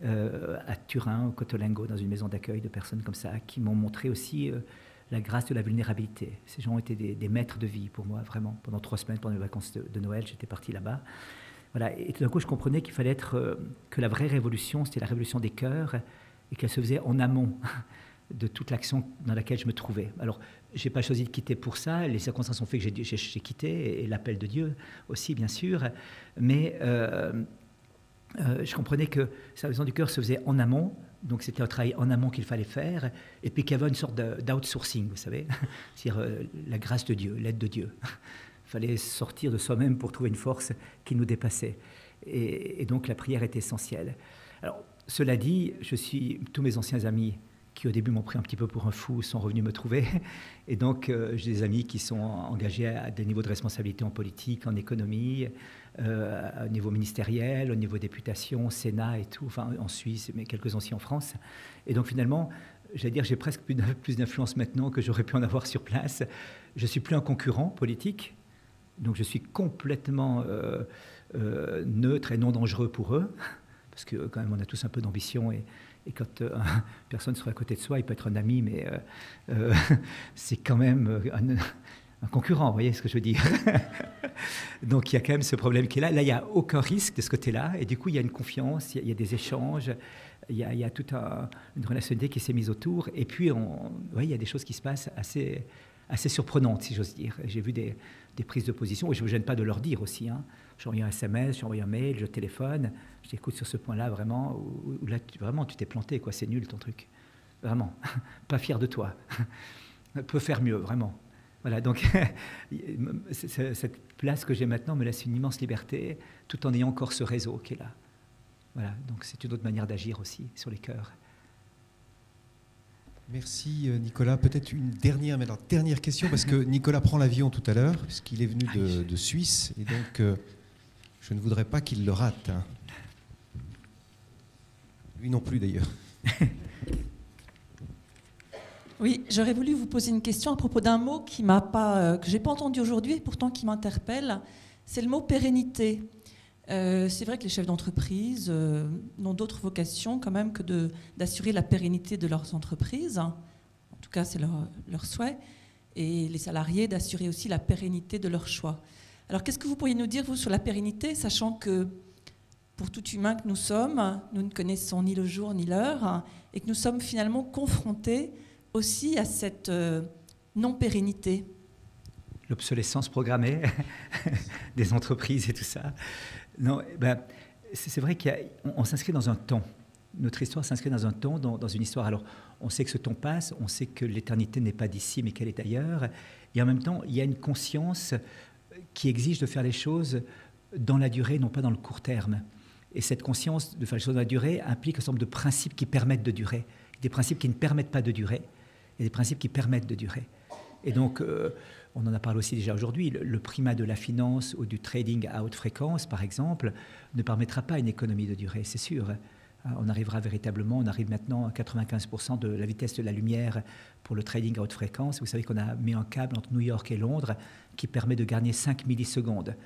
à Turin, au Cotolengo, dans une maison d'accueil de personnes comme ça, qui m'ont montré aussi la grâce de la vulnérabilité. Ces gens ont été des maîtres de vie pour moi, vraiment. Pendant 3 semaines, pendant les vacances de Noël, j'étais parti là-bas. Voilà. Et tout d'un coup, je comprenais qu'il fallait que la vraie révolution, c'était la révolution des cœurs, et qu'elle se faisait en amont de toute l'action dans laquelle je me trouvais. Alors, je n'ai pas choisi de quitter pour ça. Les circonstances ont fait que j'ai quitté, et l'appel de Dieu aussi, bien sûr. Mais je comprenais que sa raison du cœur se faisait en amont. Donc, c'était un travail en amont qu'il fallait faire. Et puis qu'il y avait une sorte d'outsourcing, vous savez. C'est-à-dire la grâce de Dieu, l'aide de Dieu. Il fallait sortir de soi-même pour trouver une force qui nous dépassait. Et donc, la prière est essentielle. Alors, cela dit, tous mes anciens amis qui au début m'ont pris un petit peu pour un fou, sont revenus me trouver. Et donc, j'ai des amis qui sont engagés à des niveaux de responsabilité en politique, en économie, au niveau ministériel, au niveau députation, Sénat et tout, enfin en Suisse, mais quelques-uns aussi en France. Et donc finalement, j'allais dire, j'ai presque plus d'influence maintenant que j'aurais pu en avoir sur place. Je ne suis plus un concurrent politique, donc je suis complètement neutre et non dangereux pour eux, parce que quand même on a tous un peu d'ambition, et quand personne sera à côté de soi, il peut être un ami, mais c'est quand même un concurrent, vous voyez ce que je veux dire. Donc il y a quand même ce problème qui est là. Là, il n'y a aucun risque de ce côté-là, et du coup, il y a une confiance, il y a des échanges, il y a toute une relationnalité qui s'est mise autour, et puis il y a des choses qui se passent assez surprenantes, si j'ose dire. J'ai vu des prises de position, et je ne me gêne pas de leur dire aussi, hein. J'ai envoyé un SMS, j'ai envoyé un mail, je téléphone, je dis écoute, sur ce point-là, vraiment, où là, vraiment, tu t'es planté, quoi, c'est nul ton truc. Vraiment, pas fier de toi. Peut faire mieux, vraiment. Voilà, donc cette place que j'ai maintenant me laisse une immense liberté, tout en ayant encore ce réseau qui est là. Voilà, donc c'est une autre manière d'agir aussi sur les cœurs. Merci Nicolas. Peut-être une dernière question, parce que Nicolas prend l'avion tout à l'heure, puisqu'il est venu de Suisse, et donc je ne voudrais pas qu'il le rate. Hein. Lui non plus d'ailleurs. Oui, j'aurais voulu vous poser une question à propos d'un mot que je n'ai pas entendu aujourd'hui, et pourtant qui m'interpelle. C'est le mot pérennité. C'est vrai que les chefs d'entreprise n'ont d'autre vocation quand même que d'assurer la pérennité de leurs entreprises. En tout cas, c'est leur souhait. Et les salariés d'assurer aussi la pérennité de leurs choix. Alors, qu'est-ce que vous pourriez nous dire, vous, sur la pérennité, sachant que pour tout humain que nous sommes, nous ne connaissons ni le jour ni l'heure, et que nous sommes finalement confrontés aussi à cette non-pérennité. L'obsolescence programmée des entreprises et tout ça. Non, c'est vrai qu'on s'inscrit dans un temps. Notre histoire s'inscrit dans un temps, dans une histoire. Alors, on sait que ce temps passe, on sait que l'éternité n'est pas d'ici, mais qu'elle est ailleurs. Et en même temps, il y a une conscience qui exige de faire les choses dans la durée, non pas dans le court terme. Et cette conscience de faire les choses dans la durée implique un certain nombre de principes qui permettent de durer, des principes qui ne permettent pas de durer, et des principes qui permettent de durer. Et donc, on en a parlé aussi déjà aujourd'hui, le primat de la finance ou du trading à haute fréquence, par exemple, ne permettra pas une économie de durée, c'est sûr. On arrivera véritablement, on arrive maintenant à 95% de la vitesse de la lumière pour le trading à haute fréquence. Vous savez qu'on a mis un câble entre New York et Londres qui permet de gagner 5 millisecondes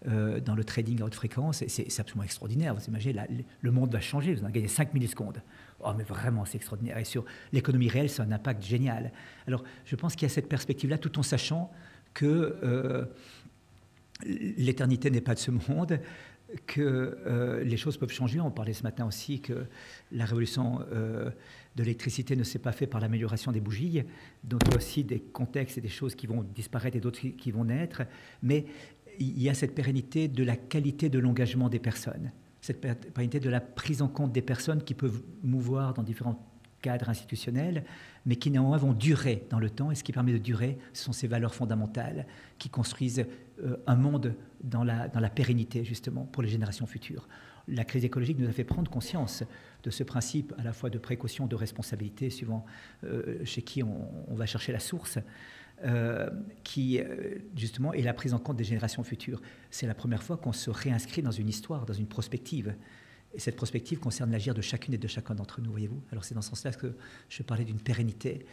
dans le trading à haute fréquence. Et c'est absolument extraordinaire. Vous imaginez, le monde va changer, vous en gagnez 5 millisecondes. Oh, mais vraiment, c'est extraordinaire. Et sur l'économie réelle, c'est un impact génial. Alors, je pense qu'il y a cette perspective-là, tout en sachant que l'éternité n'est pas de ce monde, que les choses peuvent changer. On parlait ce matin aussi que la révolution de l'électricité ne s'est pas faite par l'amélioration des bougies. Donc il y a aussi des contextes et des choses qui vont disparaître et d'autres qui vont naître. Mais il y a cette pérennité de la qualité de l'engagement des personnes, cette pérennité de la prise en compte des personnes qui peuvent mouvoir dans différents cadres institutionnels, mais qui néanmoins vont durer dans le temps. Et ce qui permet de durer, ce sont ces valeurs fondamentales qui construisent un monde dans la pérennité, justement, pour les générations futures. La crise écologique nous a fait prendre conscience de ce principe à la fois de précaution, de responsabilité, suivant chez qui on va chercher la source, qui, justement, est la prise en compte des générations futures. C'est la première fois qu'on se réinscrit dans une histoire, dans une prospective. Et cette prospective concerne l'agir de chacune et de chacun d'entre nous, voyez-vous. Alors c'est dans ce sens-là que je parlais d'une pérennité,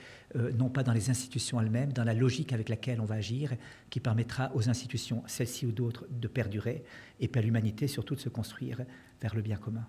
non pas dans les institutions elles-mêmes, dans la logique avec laquelle on va agir, qui permettra aux institutions, celles-ci ou d'autres, de perdurer, et puis à l'humanité surtout de se construire vers le bien commun.